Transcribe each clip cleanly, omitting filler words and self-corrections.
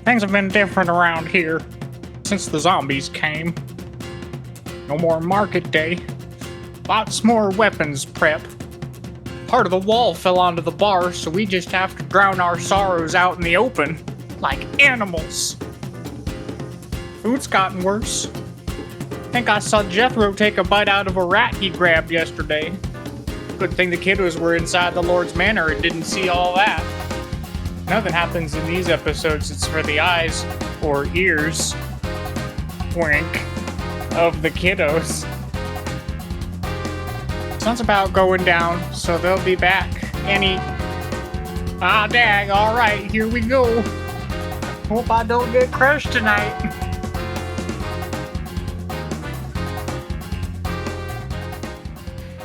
Things have been different around here since the zombies came. No more market day. Lots more weapons prep. Part of the wall fell onto the bar, so we just have to drown our sorrows out in the open, like animals. Food's gotten worse. Think I saw Jethro take a bite out of a rat he grabbed yesterday. Good thing the kiddos were inside the Lord's Manor and didn't see all that. Nothing happens in these episodes that's for the eyes or ears, wink, of the kiddos. Sun's about going down, so they'll be back any... Ah, dag, alright, here we go. Hope I don't get crushed tonight.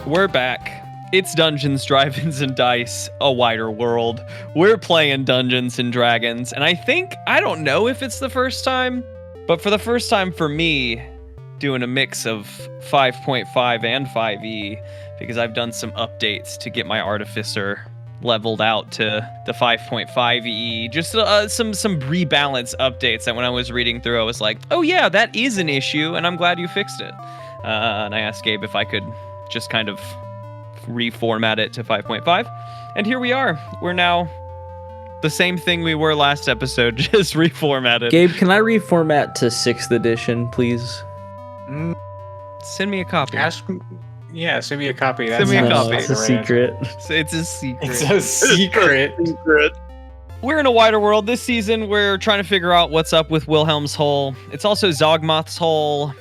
We're back. It's Dungeons, Drive-Ins, and Dice, a wider world. We're playing Dungeons and Dragons, and I don't know if it's the first time, but for the first time for me, doing a mix of 5.5 and 5e, because I've done some updates to get my Artificer leveled out to the 5.5e, just some rebalance updates that when I was reading through, I was like, oh yeah, that is an issue, and I'm glad you fixed it. And I asked Gabe if I could just kind of reformat it to 5.5, and here we are. We're now the same thing we were last episode, just reformatted. Gabe, can I reformat to 6th edition, please? Send me a copy. Send me a copy. Send me a copy. It's a secret. It's a secret. It's a secret. We're in a wider world. This season, we're trying to figure out what's up with Wilhelm's hole. It's also Zogmoth's hole.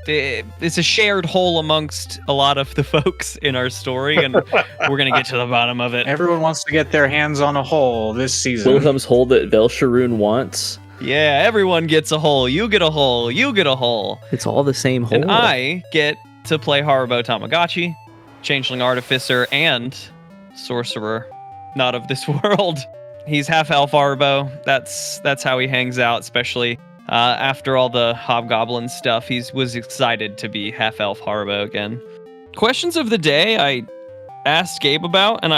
It's a shared hole amongst a lot of the folks in our story, and we're going to get to the bottom of it. Everyone wants to get their hands on a hole this season. Wilhelm's hole that Velsharoon wants. Yeah, everyone gets a hole. You get a hole. You get a hole. It's all the same hole. And I get to play Haribo Tamagotchi, Changeling Artificer, and Sorcerer, not of this world. He's half elf Haribo. That's how he hangs out, especially after all the Hobgoblin stuff. He was excited to be half elf Haribo again. Questions of the day I asked Gabe about, and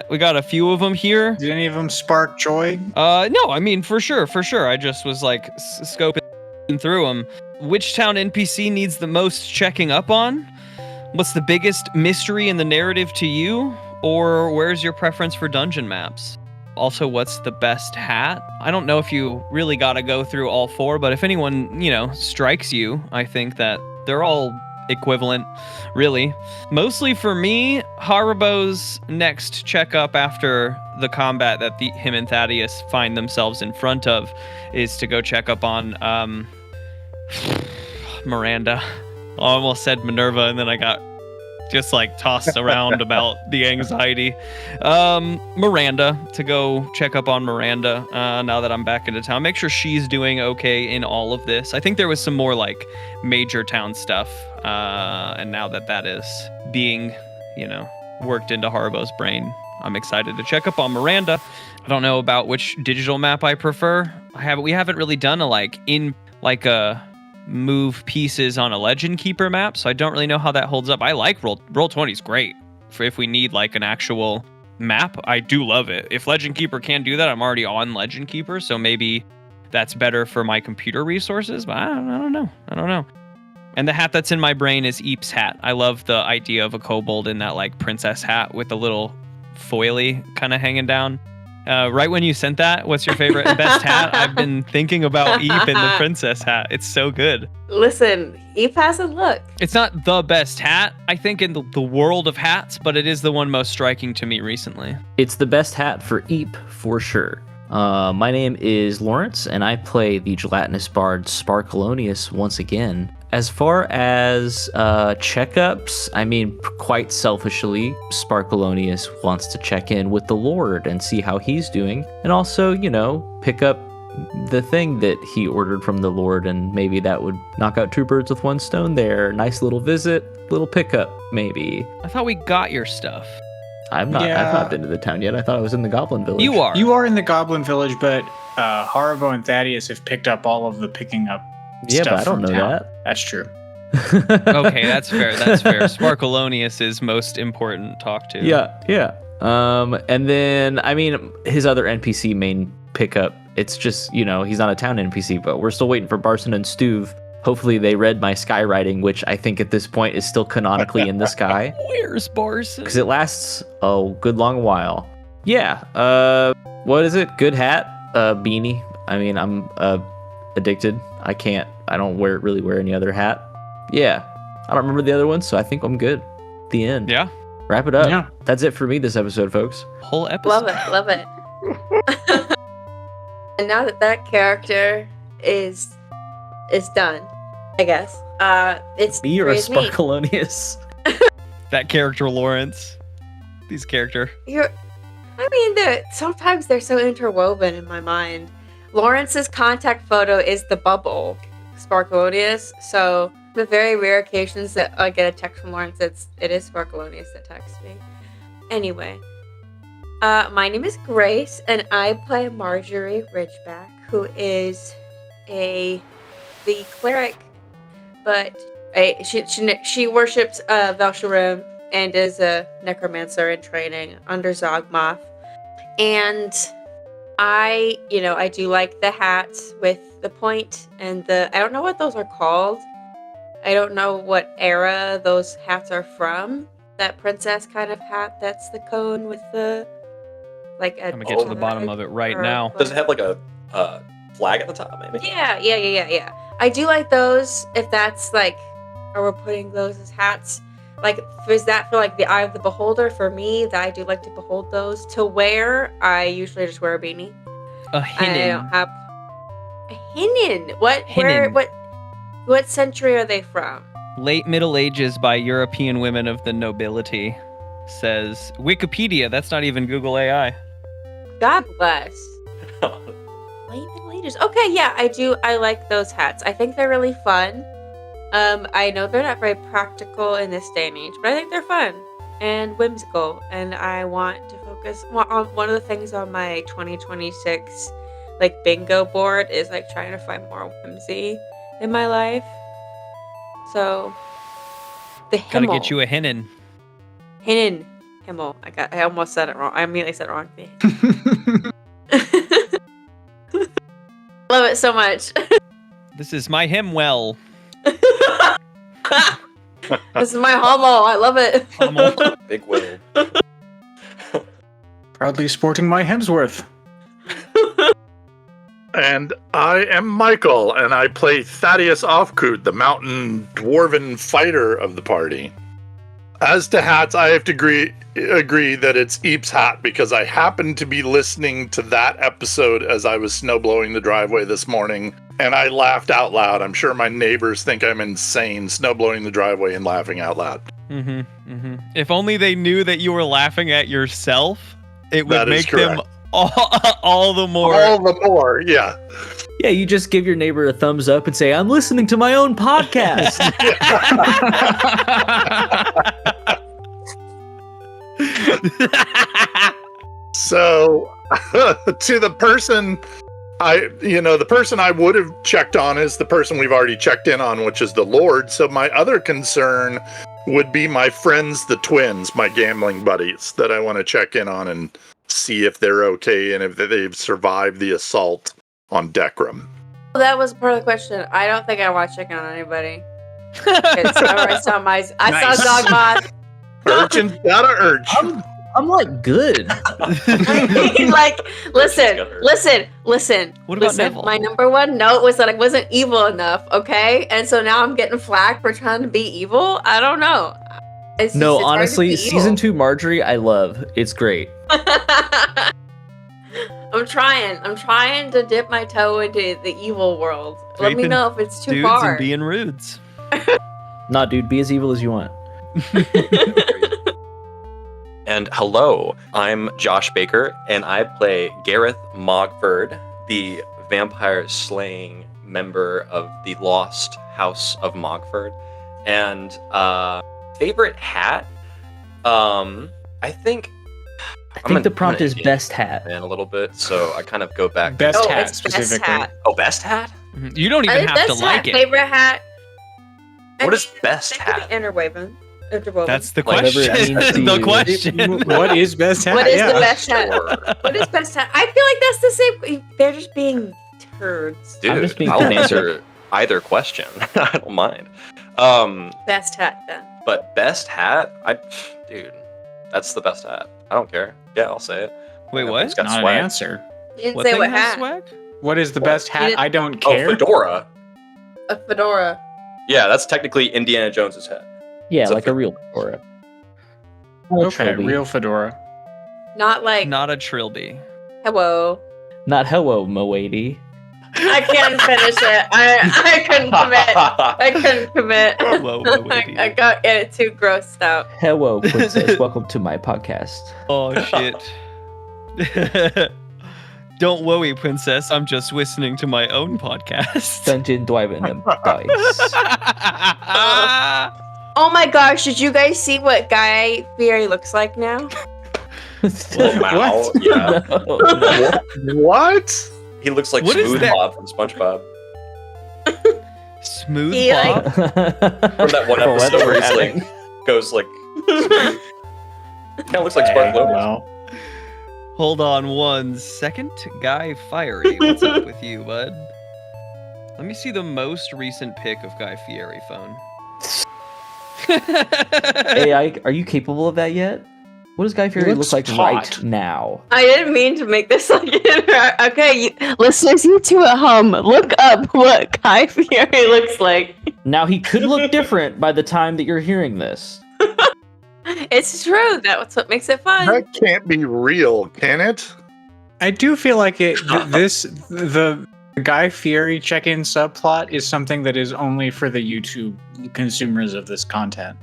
we got a few of them here. Did any of them spark joy? No, I mean, for sure. I just was like scoping through them. Which town NPC needs the most checking up on? What's the biggest mystery in the narrative to you? Or where's your preference for dungeon maps? Also, what's the best hat? I don't know if you really got to go through all 4, but if anyone, strikes you, I think that they're all equivalent, really. Mostly for me, Haribo's next checkup after the combat that him and Thaddeus find themselves in front of is to go check up on Miranda. I almost said Minerva, and then I got just tossed around about the anxiety. Miranda, to go check up on Miranda now that I'm back into town. Make sure she's doing okay in all of this. I think there was some more major town stuff. And now that is being, worked into Haribo's brain, I'm excited to check up on Miranda. I don't know about which digital map I prefer. We haven't really done a move pieces on a Legend Keeper map, so I don't really know how that holds up. I like Roll20 is great for if we need an actual map. I do love it. If Legend Keeper can't do that, I'm already on Legend Keeper, so maybe that's better for my computer resources, but I don't know. And the hat that's in my brain is Eep's hat. I love the idea of a kobold in that princess hat with the little foily kind of hanging down. Right when you sent that, what's your favorite best hat? I've been thinking about Eep and the princess hat. It's so good. Listen, Eep has a look. It's not the best hat, I think, in the world of hats, but it is the one most striking to me recently. It's the best hat for Eep, for sure. My name is Lawrence, and I play the gelatinous bard Sparkleoneous once again. As far as checkups, I mean, quite selfishly, Sparkleoneous wants to check in with the Lord and see how he's doing, and also, pick up the thing that he ordered from the Lord, and maybe that would knock out 2 birds with 1 stone there. Nice little visit, little pickup, maybe. I thought we got your stuff. I've not been to the town yet. I thought I was in the Goblin Village. You are. You are in the Goblin Village, but Haribo and Thaddeus have picked up all of the picking up Yeah, stuff but I don't know town. that. That's true. Okay, that's fair. Sparkleoneous is most important to talk to. Yeah. And then, I mean, his other NPC main pickup It's just, he's not a town NPC, but we're still waiting for Barson and Stuve. Hopefully they read my skywriting, which I think at this point is still canonically in the sky. Where's Barson? Because it lasts a good long while. Yeah, what is it? Good hat, beanie. I mean, I'm addicted. I don't really wear any other hat. Yeah, I don't remember the other ones, so I think I'm good. The end. Yeah. Wrap it up. Yeah. That's it for me this episode, folks. Whole episode. Love it. And now that character is done, I guess. It's Me or a it's me. Sparkleoneous? That character, Lawrence. These character. Sometimes they're so interwoven in my mind. Lawrence's contact photo is the bubble, Sparkleoneous. So the very rare occasions that I get a text from Lawrence, it is Sparkleoneous that texts me. Anyway, my name is Grace, and I play Margery Ridgeback, who is the cleric, but she worships Velsharim and is a necromancer in training under Zogmoth. And I do like the hats with the point and I don't know what those are called. I don't know what era those hats are from. That princess kind of hat, that's the cone with the I'm gonna get to the bottom of it right now. Does it have like a flag at the top, maybe? Yeah. I do like those. If that's are we putting those as hats? Is that for the eye of the beholder? For me, that I do like to behold those. To wear, I usually just wear a beanie. A hinnin. I don't have a hinnin. Hinnin. What century are they from? Late Middle Ages by European women of the nobility, says Wikipedia. That's not even Google AI. God bless. Late Middle Ages. Okay, yeah, I do. I like those hats. I think they're really fun. I know they're not very practical in this day and age, but I think they're fun and whimsical. And I want to focus on one of the things on my 2026 bingo board is trying to find more whimsy in my life. So the Gotta Himmel. get you a hinnin. Hinnin. Himmel. I almost said it wrong. I immediately said it wrong. Love it so much. This is my himwell. This is my homo. I love it. Hummel. Big Will. Proudly sporting my Hemsworth. And I am Michael, and I play Thaddeus Ofkoot, the mountain dwarven fighter of the party. As to hats, I have to agree that it's Eep's hat, because I happened to be listening to that episode as I was snowblowing the driveway this morning, and I laughed out loud. I'm sure my neighbors think I'm insane, snowblowing the driveway and laughing out loud. If only they knew that you were laughing at yourself, it would make them all the more. All the more, yeah. Yeah, you just give your neighbor a thumbs up and say, I'm listening to my own podcast. So, to the person the person I would have checked on is the person we've already checked in on, which is the Lord. So my other concern would be my friends, the twins, my gambling buddies, that I want to check in on and see if they're okay and if they've survived the assault on Dekram. That was part of the question. I don't think I want to check on anybody. I saw Dogmoth. Urgent, gotta urge. I'm good. Listen. What about Neville? My number one note was that I wasn't evil enough, okay? And so now I'm getting flack for trying to be evil? I don't know. It's honestly, season 2 Margery, I love. It's great. I'm trying to dip my toe into the evil world. Let me know if it's too dudes far. And being rudes. Nah, dude, be as evil as you want. And hello, I'm Josh Baker, and I play Gareth Mogford, the vampire-slaying member of the Lost House of Mogford. And favorite hat? I think the prompt is best hat. Man, a little bit, so I kind of go back. Best to hat, it's specifically. Best hat. Oh, best hat? You don't even have to like it. Favorite hat. What is best hat? Interwoven. Interwoven. That's the Whatever it question. means to The you. question. What is best hat? What is Yeah. the best hat? Sure. What is best hat? I feel like that's the same. They're just being turds. Dude, I'm just being I'll pedantic. answer either question. I don't mind. Best hat then. But best hat, dude, that's the best hat. I don't care. Yeah, I'll say it. Wait, what? It's got Not swag. an answer. You didn't What say thing what has hat. swag? What is the What? best hat? didn't- I don't Oh, care. fedora. A fedora. Yeah, that's technically Indiana Jones's hat. Yeah, It's a like a real fedora. Not a Okay, trilby. real fedora. Not like Not a trilby. hello. Not hello, Moady. I can't finish it. I couldn't commit. I couldn't commit. Whoa, I got too grossed out. Hello, princess. Welcome to my podcast. Oh shit. Don't worry, princess. I'm just listening to my own podcast. Dungeon Dwyvin and Dice. Oh my gosh! Did you guys see what Guy Fieri looks like now? Little Mao, yeah. No. What? He looks like What is Smooth that? Bob from SpongeBob. Smooth He, Bob. like- From that one For episode weather where he's adding. like, goes like, kind of looks like Sparkleoneous. Well, Hold on 1 second. Guy Fieri. What's up with you, bud? Let me see the most recent pic of Guy Fieri phone. AI, are you capable of that yet? What does Guy Fieri look looks like hot. right now? I didn't mean to make this like okay, listeners, you two at home, look up what Guy Fieri looks like. Now he could look different by the time that you're hearing this. It's true. That's what makes it fun. That can't be real, can it? I do feel like the Guy Fieri check-in subplot is something that is only for the YouTube consumers of this content.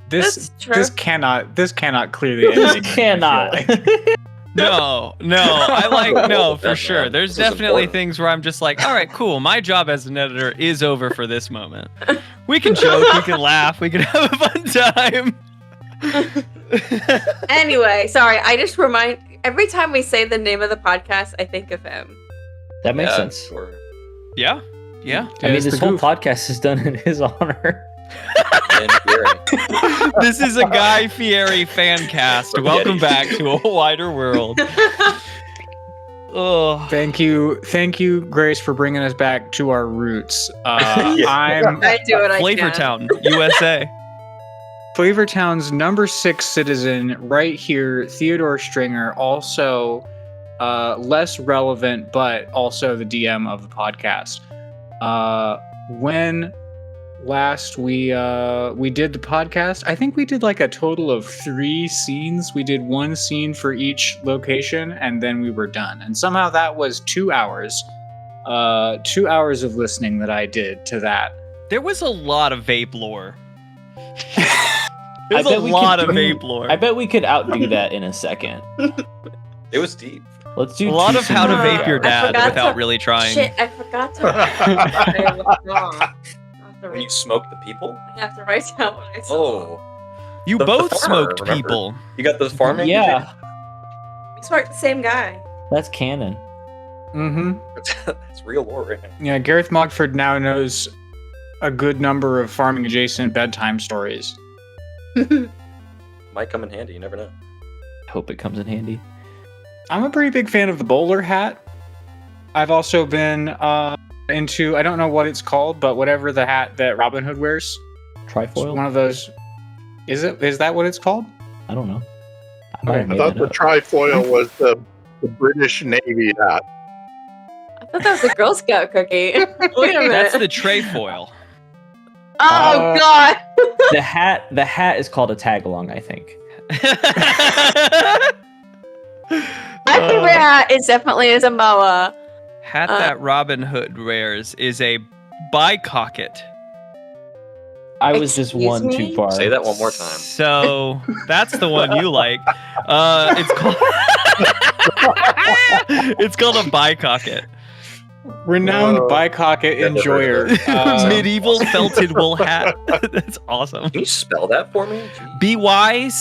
That's true. This cannot clear the ending. I Cannot. feel like. No, I like no for That's sure. not- There's this is definitely important. things where I'm just like, all right, cool. My job as an editor is over for this moment. We can joke, we can laugh, we can have a fun time. Anyway, sorry. I just remind every time we say the name of the podcast, I think of him. That makes Yeah, sense. sure. Yeah. I mean, It's this the whole goof. podcast is done in his honor. And Fieri. This is a Guy Fieri fan cast. From Welcome Yeti. back to a wider world. Oh, Thank you, Grace, for bringing us back to our roots. Yeah. I'm I do what I Flavor can. Town, USA. Flavortown's number 6 citizen right here, Theodore Stringer, also less relevant, but also the DM of the podcast. When last we did the podcast, I think we did like a total of 3 scenes. We did 1 scene for each location, and then we were done. And somehow that was 2 hours. 2 hours of listening that I did to that. There was a lot of vape lore. I There's a bet we lot could- of vape lore. I bet we could outdo that in a second. It was deep. Let's do A lot two of how to scenes vape per your hour. dad forgot without to- really trying. Shit, I forgot to. I was wrong. When you smoke the people? I have to write down what I saw. Oh. You The both farmer, smoked remember? people. You got those farming? Yeah, We smoked the same guy. that's canon. Mm-hmm. That's real lore right now. Yeah, Gareth Mogford now knows a good number of farming adjacent bedtime stories. Might come in handy, you never know. Hope it comes in handy. I'm a pretty big fan of the bowler hat. I've also been into, I don't know what it's called, but whatever the hat that Robin Hood wears. It's Trifoil? one of those. Is that what it's called? I don't know. I might have I made thought that the up. trifoil was the British Navy hat. I thought that was a Girl Scout cookie. Wait a minute. That's the trefoil. Oh God. The hat is called a tag along, I think. My favorite hat is definitely a Samoa. Hat that Robin Hood wears is a bicocket. I was just Excuse one me? too far. Say that one more time. So that's the one you like. It's called it's called a bicocket. Renowned Whoa. bicocket Never enjoyer. heard of it. Medieval felted wool hat. That's awesome. Can you spell that for me? BYCOCKET.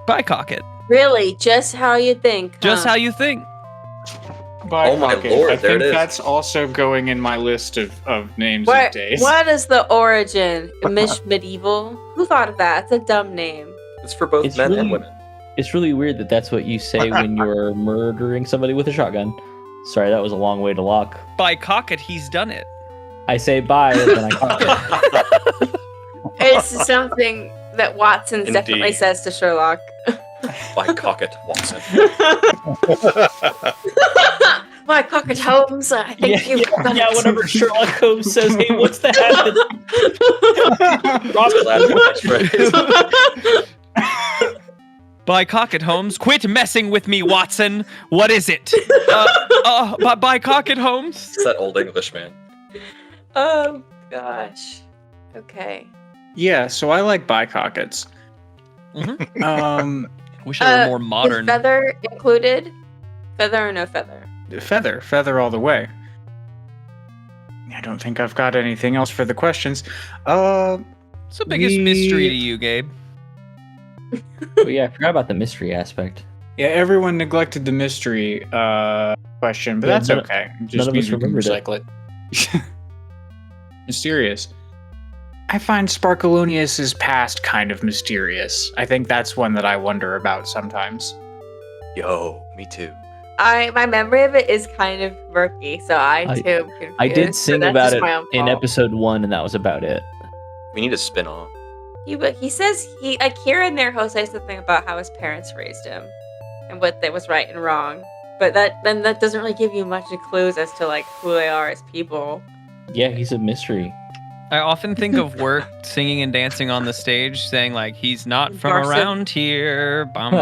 Bicocket. Really, just how you think. Just how you think. Oh my Pocket. lord, I there it think is. that's also going in my list of names What? of days. What is the origin? Medieval? Who thought of that? It's a dumb name. It's for both It's men really- and women. It's really weird that that's what you say when you're murdering somebody with a shotgun. Sorry, that was a long way to lock. By cock it, he's done it. I say bye, and then I cock it. It's something that Watson definitely Indeed. says to Sherlock. By Cocket Watson. My Cocket Holmes, I think you've done it. whenever Sherlock Holmes says, hey, what's that? By cock it, Holmes. Quit messing with me, Watson. What is it? By cock it, Holmes. It's that old English man. Oh, gosh. Okay. Yeah, so I like bicockets. Wish I were more modern. Is feather included? Feather or no feather? Feather all the way. I don't think I've got anything else for the questions. What's the biggest mystery to you, Gabe? Oh, yeah, I forgot about the mystery aspect. Yeah, everyone neglected the mystery question, but Yeah, that's okay. It just none of means us we can remembered it. recycle it. Mysterious. I find Sparkleoneous' past kind of mysterious. I think that's one that I wonder about sometimes. Yo, me too. My memory of it is kind of murky, so I too am confused. I did but sing that's about just it my own in fault. episode 1, and that was about it. We need a spin-off. He says like here and there he'll say something about how his parents raised him and what that was right and wrong. But that doesn't really give you much clues as to like who they are as people. Yeah, he's a mystery. I often think of work singing and dancing on the stage, saying like, he's not from Garson. around here. Bum,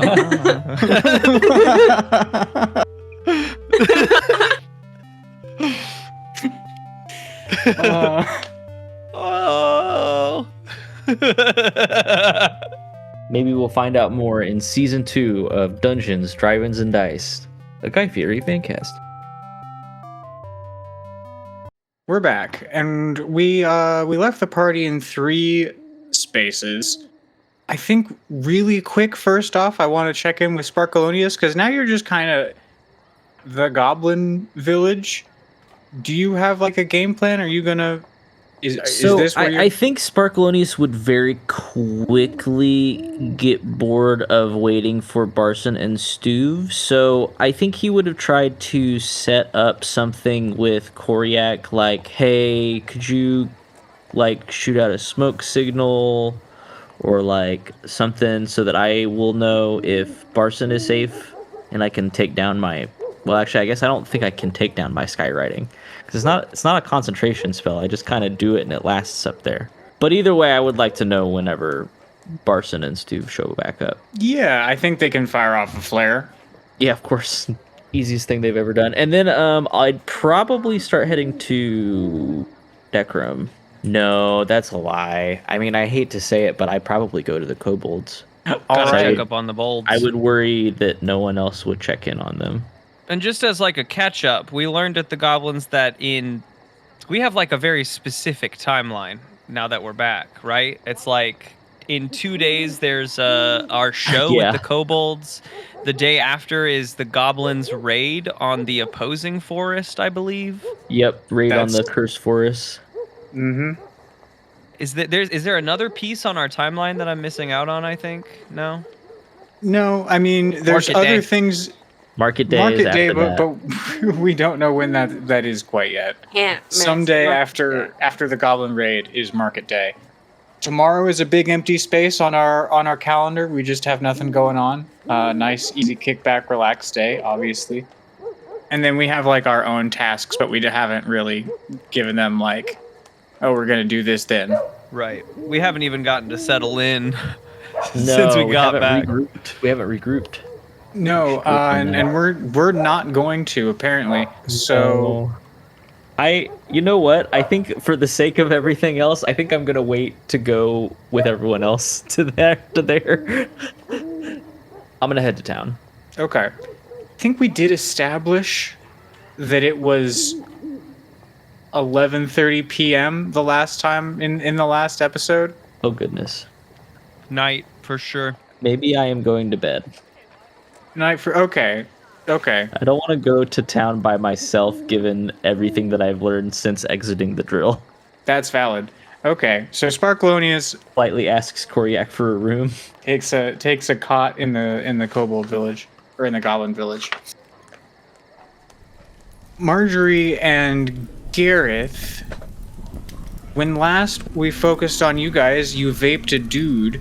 oh. Maybe we'll find out more in season 2 of Dungeons, Drive-Ins, and Dice, a Guy Fieri fancast. We're back, and we left the party in 3 spaces. I think really quick, first off, I want to check in with Sparkleoneous, because now you're just kind of the goblin village. Do you have like a game plan? Are you gonna... Is this where I think Sparkleoneous would very quickly get bored of waiting for Barson and Stuve, so I think he would have tried to set up something with Koryak, like, hey, could you, like, shoot out a smoke signal, or, like, something so that I will know if Barson is safe, and I can take down my... Well, actually, I guess I don't think I can take down my skywriting. Because it's not a concentration spell. I just kind of do it and it lasts up there. But either way, I would like to know whenever Barson and Stu show back up. Yeah, I think they can fire off a flare. Yeah, of course. Easiest thing they've ever done. And then I'd probably start heading to Decrum. No, that's a lie. I mean, I hate to say it, but I'd probably go to the kobolds. Gotta Alright. check up on the bolds. I would worry that no one else would check in on them. And just as like a catch up, we learned at the Goblins that we have like a very specific timeline now that we're back, right? It's like in 2 days there's our show Yeah. with the kobolds. The day after is the Goblins raid on the opposing forest, I believe. Yep, raid on the That's- Cursed Forest. Mm-hmm. Is there another piece on our timeline that I'm missing out on, I think? No? No, I mean, there's Market other day. things... Market Day is Market after day, that. but we don't know when that is quite yet. Can't miss Someday Market after the Goblin Raid is Market Day. Tomorrow is a big empty space on our calendar. We just have nothing going on. Nice, easy, kickback, relaxed day, obviously. And then we have like our own tasks, but we haven't really given them like, oh, we're gonna do this then. Right. We haven't even gotten to settle in No, since we got haven't back. Regrouped. We haven't regrouped. No, and we're not going to apparently. So You know what? I think for the sake of everything else, I think I'm gonna wait to go with everyone else to there. I'm gonna head to town. okay, I think we did establish that it was 11:30 p.m. the last time in the last episode. Oh goodness. Night, for sure. Maybe I am going to bed. Night for okay. Okay. I don't want to go to town by myself, given everything that I've learned since exiting the drill. That's valid. Okay, so Sparkleoneous Politely asks Koryak for a room. takes a cot in the kobold village, or in the goblin village. Margery and Gareth, when last we focused on you guys, you vaped a dude,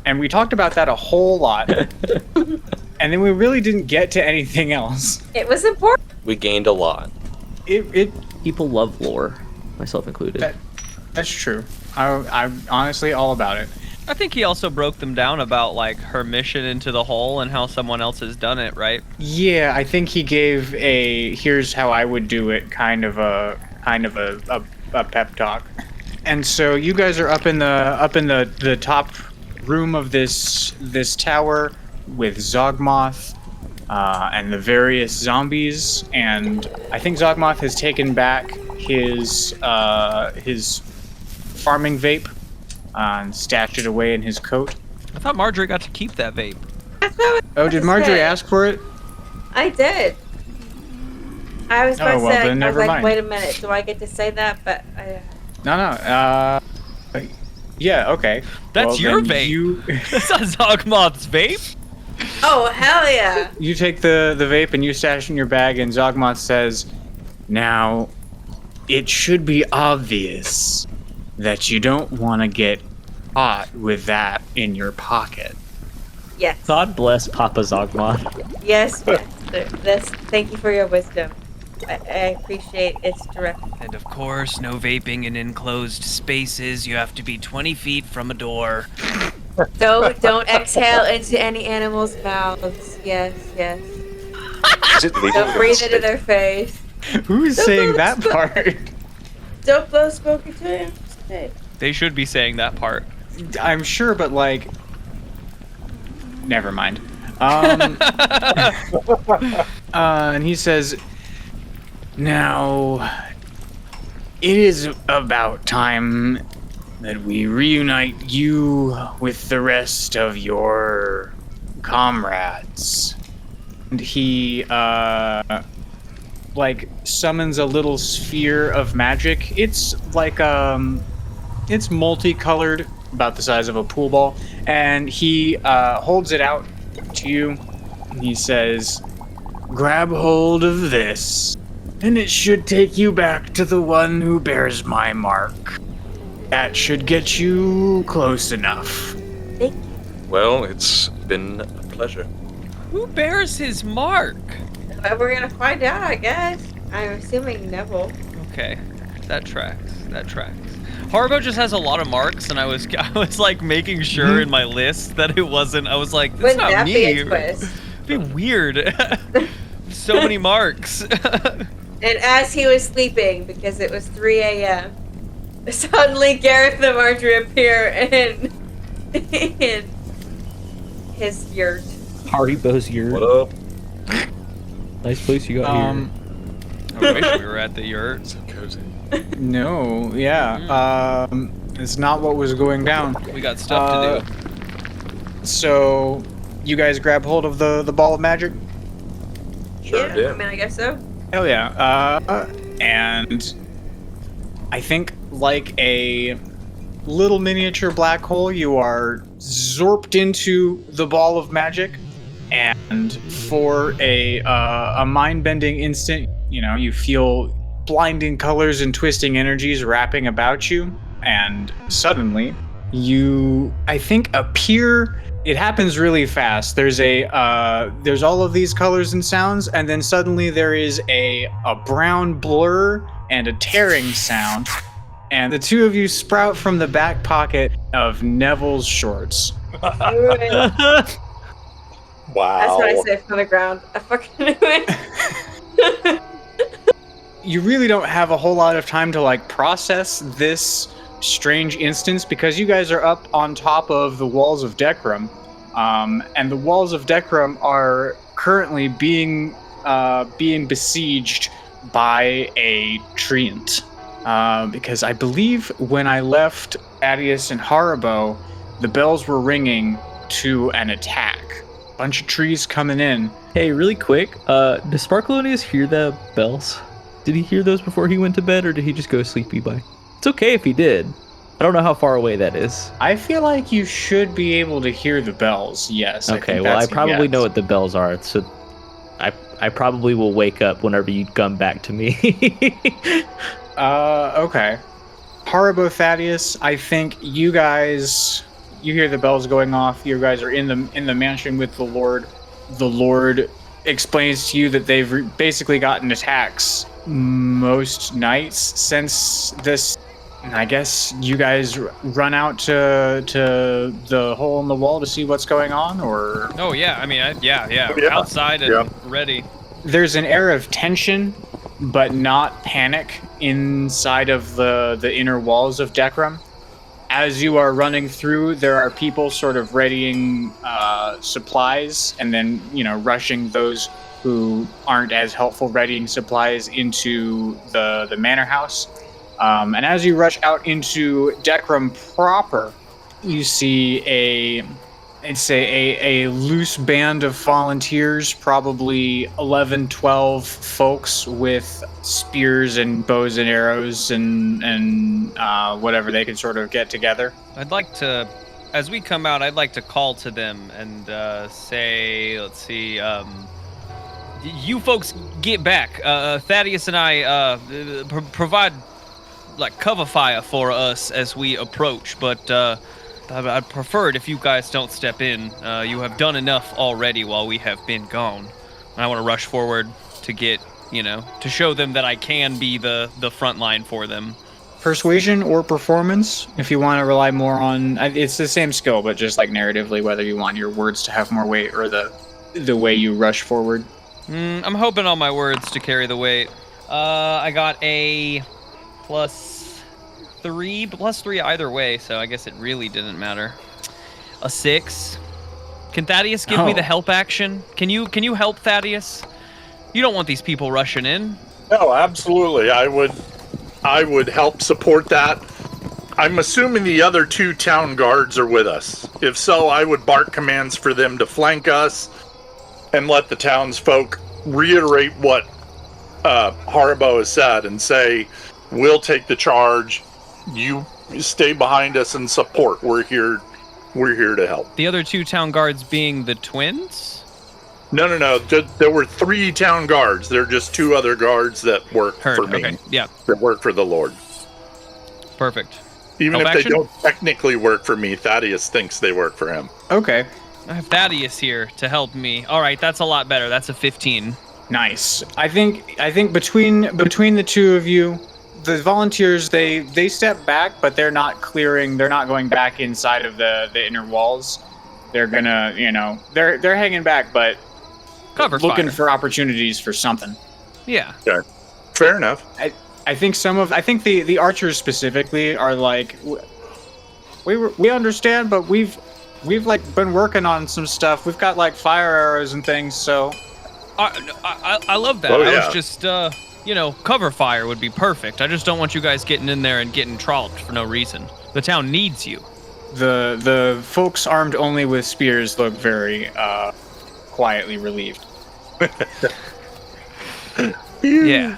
and we talked about that a whole lot. And then we really didn't get to anything else. It was important. We gained a lot. It People love lore, myself included. That's true. I'm honestly all about it. I think he also broke them down about like her mission into the hole and how someone else has done it, right? Yeah, I think he gave a here's how I would do it kind of a pep talk. And so you guys are up in the top room of this tower with Zogmoth and the various zombies, and I think Zogmoth has taken back his farming vape and stashed it away in his coat. I thought Margery got to keep that vape. That's what Oh, did Margery ask for it? I did. I was going to well, say, then I was never like, mind. wait a minute, do I get to say that? But No. Yeah, okay. That's Well, your then vape. That's not Zogmoth's vape. oh, hell yeah. You take the vape and you stash it in your bag, and Zogmoth says, "Now, it should be obvious that you don't want to get caught with that in your pocket." Yes. God bless Papa Zogmoth. Yes. Thank you for your wisdom. I appreciate its direct. And of course, no vaping in enclosed spaces. You have to be 20 feet from a door. Don't exhale into any animal's mouths. Yes. Is it legal? Don't breathe into their face. Who's Don't saying blow that smoke. part? Don't blow smoke into him. They should be saying that part. I'm sure, but like, never mind. And he says, "Now, it is about time that we reunite you with the rest of your comrades." And he, like, summons a little sphere of magic. It's like, it's multicolored, about the size of a pool ball, and he holds it out to you. And he says, "Grab hold of this, and it should take you back to the one who bears my mark. That should get you close enough." Well, it's been a pleasure. Who bears his mark? But we're gonna find out, I guess. I'm assuming Neville. Okay, that tracks. Haribo just has a lot of marks, and I was like making sure in my list that it wasn't. I was like, that's Wouldn't not that me. be a twist? It'd be weird. So many marks. And as he was sleeping, because it was 3 a.m., suddenly Gareth and Margery appear in his yurt. Haribo's yurt. What up? Nice place you got here. I wish we were at the yurt. So cozy. No, yeah, it's not what was going down. We got stuff to do. So, you guys grab hold of the ball of magic? Sure Yeah, did. I mean, I guess so. Hell yeah. And I think like a little miniature black hole, you are zorped into the ball of magic, and for a mind-bending instant, you know, you feel blinding colors and twisting energies wrapping about you, and suddenly you, I think, appear. It happens really fast. There's all of these colors and sounds, and then suddenly there is a brown blur and a tearing sound, and the two of you sprout from the back pocket of Neville's shorts. That's Wow. what I said from the ground. I fucking knew it. You really don't have a whole lot of time to like process this strange instance, because you guys are up on top of the walls of Decrum, and the walls of Decrum are currently being besieged by a treant. Because I believe when I left Thaddeus and Haribo, the bells were ringing to an attack. Bunch of trees coming in. Hey, really quick, does Sparkleoneous hear the bells? Did he hear those before he went to bed, or did he just go sleepy by? It's okay if he did. I don't know how far away that is. I feel like you should be able to hear the bells. Yes. Okay, well, I probably know what the bells are, so I probably will wake up whenever you come back to me. Okay. Haribo, Thaddeus, I think you guys, you hear the bells going off. You guys are in the mansion with the Lord. The Lord explains to you that they've basically gotten attacks most nights since this. I guess you guys run out to the hole in the wall to see what's going on, or? Oh yeah, I mean, yeah. Outside and ready. There's an air of tension, but not panic inside of the inner walls of Dekram. As you are running through, there are people sort of readying supplies, and then rushing those who aren't as helpful, readying supplies into the manor house. And as you rush out into Dekram proper, you see a loose band of volunteers, probably 11, 12 folks with spears and bows and arrows and whatever they can sort of get together. I'd like to, as we come out, I'd like to call to them and say, let's see, you folks get back. Thaddeus and I provide like cover fire for us as we approach, but I'd prefer it if you guys don't step in. You have done enough already while we have been gone. And I want to rush forward to get, to show them that I can be the front line for them. Persuasion or performance, if you want to rely more on, it's the same skill, but just like narratively, whether you want your words to have more weight or the way you rush forward. I'm hoping on my words to carry the weight. I got a +3 either way, so I guess it really didn't matter. A 6. Can Thaddeus give me the help action? Can you help Thaddeus? You don't want these people rushing in. No, absolutely. I would help support that. I'm assuming the other 2 town guards are with us. If so, I would bark commands for them to flank us and let the townsfolk reiterate what Haribo has said and say, we'll take the charge. You stay behind us and support. We're here to help. The other 2 town guards being the twins? No. There were 3 town guards. There are just 2 other guards that work for me. Okay. Yeah. That work for the Lord. Perfect. Even help if action? they don't technically work for me, Thaddeus thinks they work for him. Okay. I have Thaddeus here to help me. All right, that's a lot better. That's a 15. Nice. I think between the 2 of you, the volunteers, they step back, but they're not going back inside of the inner walls. They're gonna, they're hanging back, but looking for opportunities for something. Yeah. Okay. Fair enough. I think the archers specifically are like, we understand, but we've like been working on some stuff. We've got like fire arrows and things, so. I love that. Oh, yeah. I was just, cover fire would be perfect. I just don't want you guys getting in there and getting trolled for no reason. The town needs you. The folks armed only with spears look very quietly relieved. Yeah.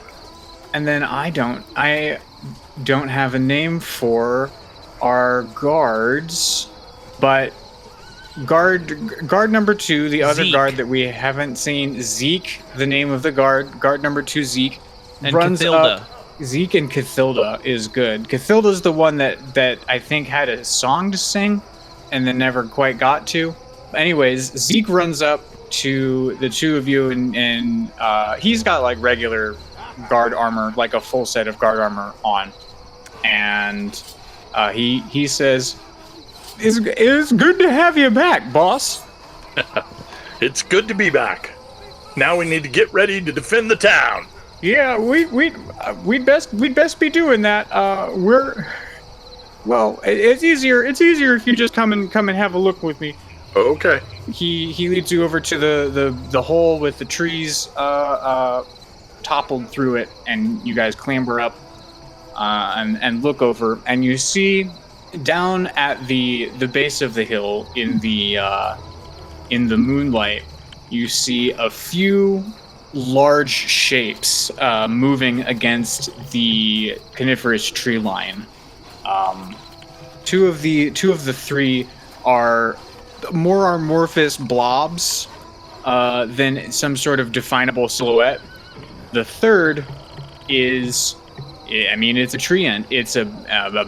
And then I don't have a name for our guards, but guard number 2, the other Zeke. guard that we haven't seen, Zeke, the name of the guard number 2, Zeke, And runs Cathilda. up. Zeke and Cathilda is good. Cathilda's the one that I think had a song to sing and then never quite got to. Anyways, Zeke runs up to the 2 of you and he's got like regular guard armor, like a full set of guard armor on. And he says, It's good to have you back, boss. It's good to be back. Now we need to get ready to defend the town. Yeah, we'd best be doing that. It's easier if you just come and have a look with me. Okay. He leads you over to the hole with the trees toppled through it, and you guys clamber up and look over, and you see down at the base of the hill in in the moonlight, you see a few large shapes moving against the coniferous tree line. Two of the three are more amorphous blobs than some sort of definable silhouette. The third is, I mean, it's a tree ant. It's a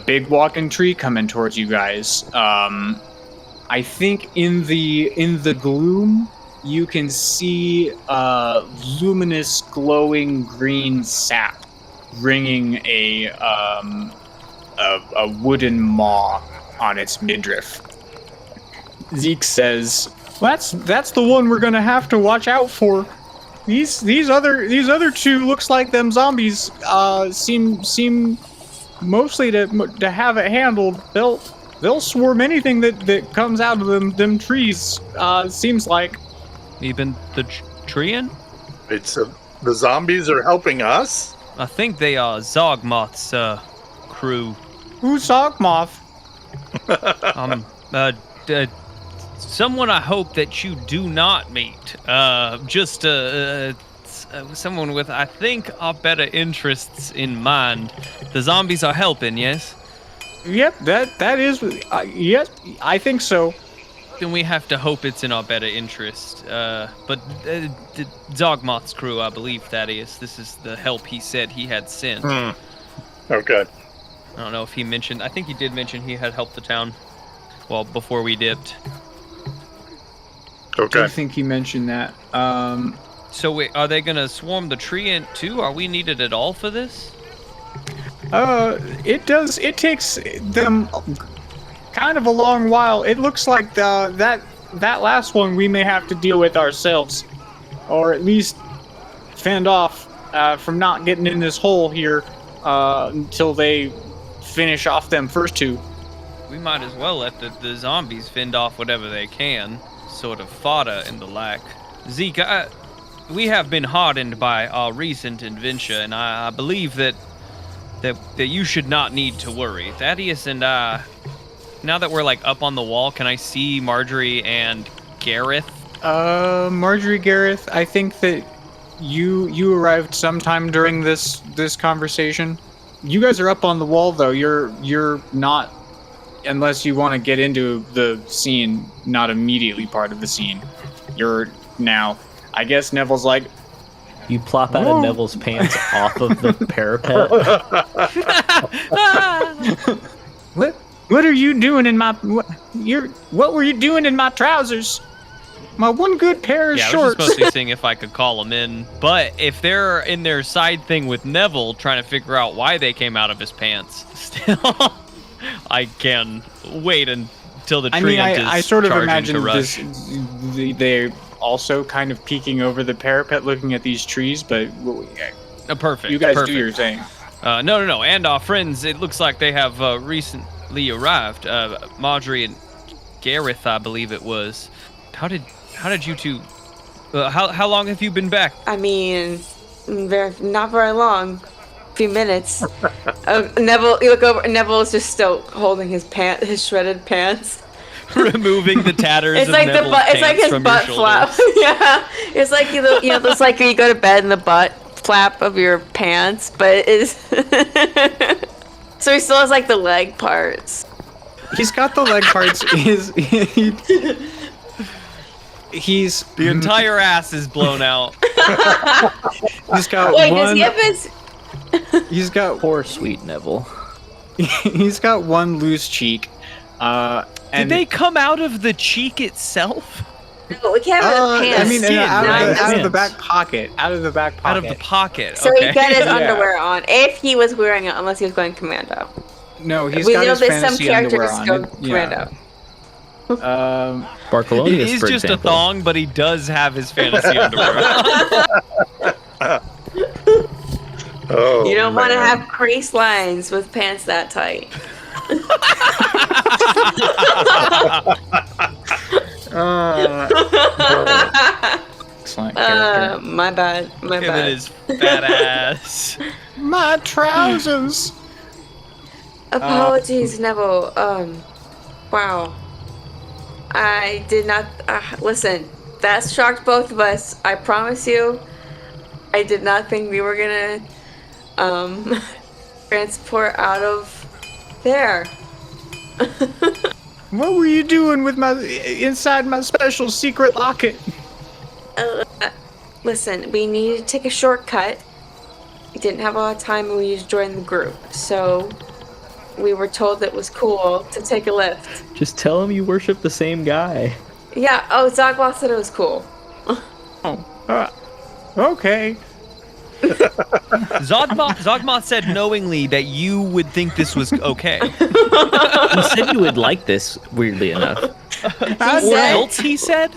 big walking tree coming towards you guys. I think in the gloom, you can see luminous, glowing green sap ringing a wooden maw on its midriff. Zeke says, "That's the one we're gonna have to watch out for. These other two looks like them zombies seem mostly to have it handled. They'll swarm anything that comes out of them trees. Seems like." Even the treant? It's the zombies are helping us? I think they are Zogmoth's crew. Who's Zogmoth? Someone I hope that you do not meet. Just someone with, I think, our better interests in mind. The zombies are helping, yes? Yep, that is. Yes, I think so. Then we have to hope it's in our better interest. But the Zogmoth's crew, I believe, Thaddeus. This is the help he said he had sent. Okay. I don't know if he mentioned. I think he did mention he had helped the town. Well, before we dipped. I Okay. think he mentioned that. So wait, are they gonna swarm the tree ant too? Are we needed at all for this? It takes them kind of a long while. It looks like that last one we may have to deal with ourselves, or at least fend off from not getting in this hole here until they finish off them first two. We might as well let the zombies fend off whatever they can, sort of fodder and the like. Zeke, we have been hardened by our recent adventure, and I believe that you should not need to worry. Thaddeus and I, now that we're like up on the wall, can I see Margery and Gareth? Margery, Gareth, I think that you arrived sometime during this conversation. You guys are up on the wall though. You're not, unless you want to get into the scene, not immediately part of the scene. You're now, I guess Neville's like, You plop out of Neville's pants off of the parapet. What are you doing in my? What were you doing in my trousers? My one good pair of Yeah, shorts. I was just mostly seeing if I could call them in. But if they're in their side thing with Neville, trying to figure out why they came out of his pants, still, I can wait until the tree is I sort of charging imagine to rush. they're also kind of peeking over the parapet, looking at these trees. But Perfect. you guys perfect. do your thing. No. And our friends, it looks like they have recently arrived. Margery and Gareth, I believe it was. How did you two? How long have you been back? I mean, not very long. A few minutes. Neville, you look over. Neville's just still holding his shredded pants. Removing the tatters It's of like Neville's the butt. It's like pants his from butt your flap. shoulders. Yeah, it's like it's like when you go to bed and the butt flap of your pants, but it is. So he still has like the leg parts. He's got the leg parts. He's The entire ass is blown out. he's got Wait, one. does he have his? He's got Poor sweet Neville. he's got one loose cheek. Did And they come out of the cheek itself? No, we can't have his pants. I mean, Skin, out right? of the back pocket. Out of the back pocket. Out of the pocket. So Okay. he got his Yeah. underwear on, if he was wearing it, unless he was going commando. No, he's We got know his there's some fantasy underwear characters on. go commando. Sparkleoneous, It is for just example. a thong, but he does have his fantasy underwear. Oh, You don't want to man. have crease lines with pants that tight. Excellent character. My bad. My Him and bad. his fat ass. My trousers. Apologies, Neville. Wow. I did not listen. That shocked both of us. I promise you. I did not think we were gonna transport out of there. What were you doing with inside my special secret locket? Listen, we needed to take a shortcut. We didn't have a lot of time and we needed to join the group. So we were told it was cool to take a lift. Just tell him you worship the same guy. Yeah, Zogmoth said it was cool. Okay. Zogmoth said knowingly that you would think this was okay. He said you would like this, weirdly enough. What else he said?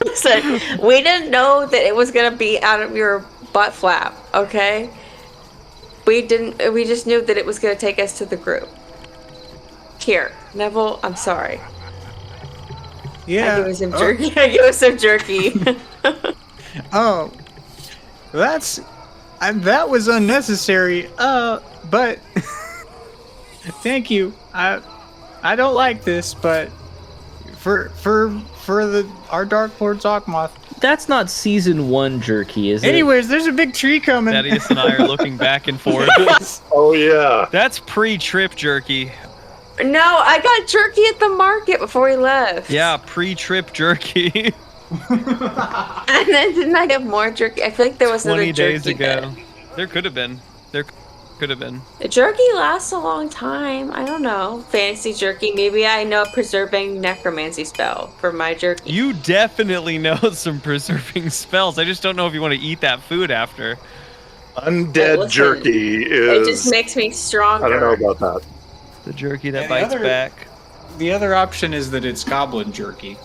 Listen, we didn't know that it was gonna be out of your butt flap, okay? We just knew that it was gonna take us to the group. Here, Neville, I'm sorry. Yeah. I give us some jerky. Oh. That was unnecessary. But thank you. I don't like this, but for our Dark Lord Zogmoth. That's not season 1 jerky, is it? Anyways, there's a big tree coming. Thaddeus and I are looking back and forth. Oh yeah. That's pre-trip jerky. No, I got jerky at the market before we left. Yeah, pre-trip jerky. And then didn't I have more jerky? I feel like there was 20 another jerky days ago. There could have been. The jerky lasts a long time. I don't know. Fantasy jerky. Maybe I know a preserving necromancy spell for my jerky. You definitely know some preserving spells. I just don't know if you want to eat that food after. Undead Listen, jerky is. It just makes me stronger. I don't know about that. The jerky that Yeah, bites back. The other option is that it's goblin jerky.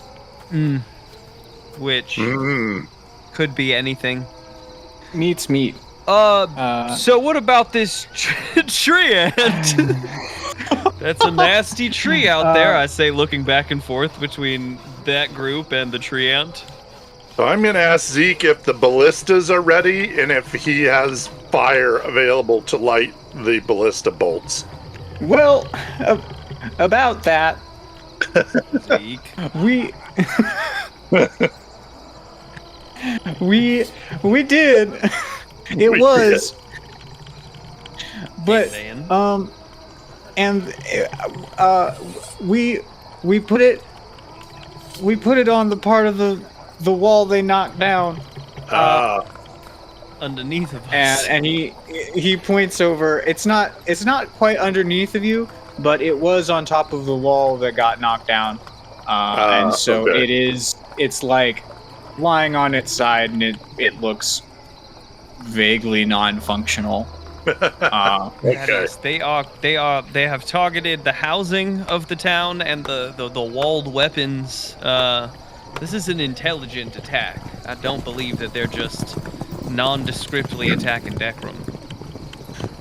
Which could be anything. Meat's meat. So what about this tree ant? That's a nasty tree out there, I say, looking back and forth between that group and the tree ant. So I'm gonna ask Zeke if the ballistas are ready and if he has fire available to light the ballista bolts. Well, about that, Zeke. we did. It was, but we put it on the part of the wall they knocked down. Underneath of us. And he points over. It's not quite underneath of you, but it was on top of the wall that got knocked down. And so okay. it's like lying on its side, and it looks vaguely non-functional. Okay. They have targeted the housing of the town and the walled weapons. This is an intelligent attack. I don't believe that they're just nondescriptly attacking Decrum.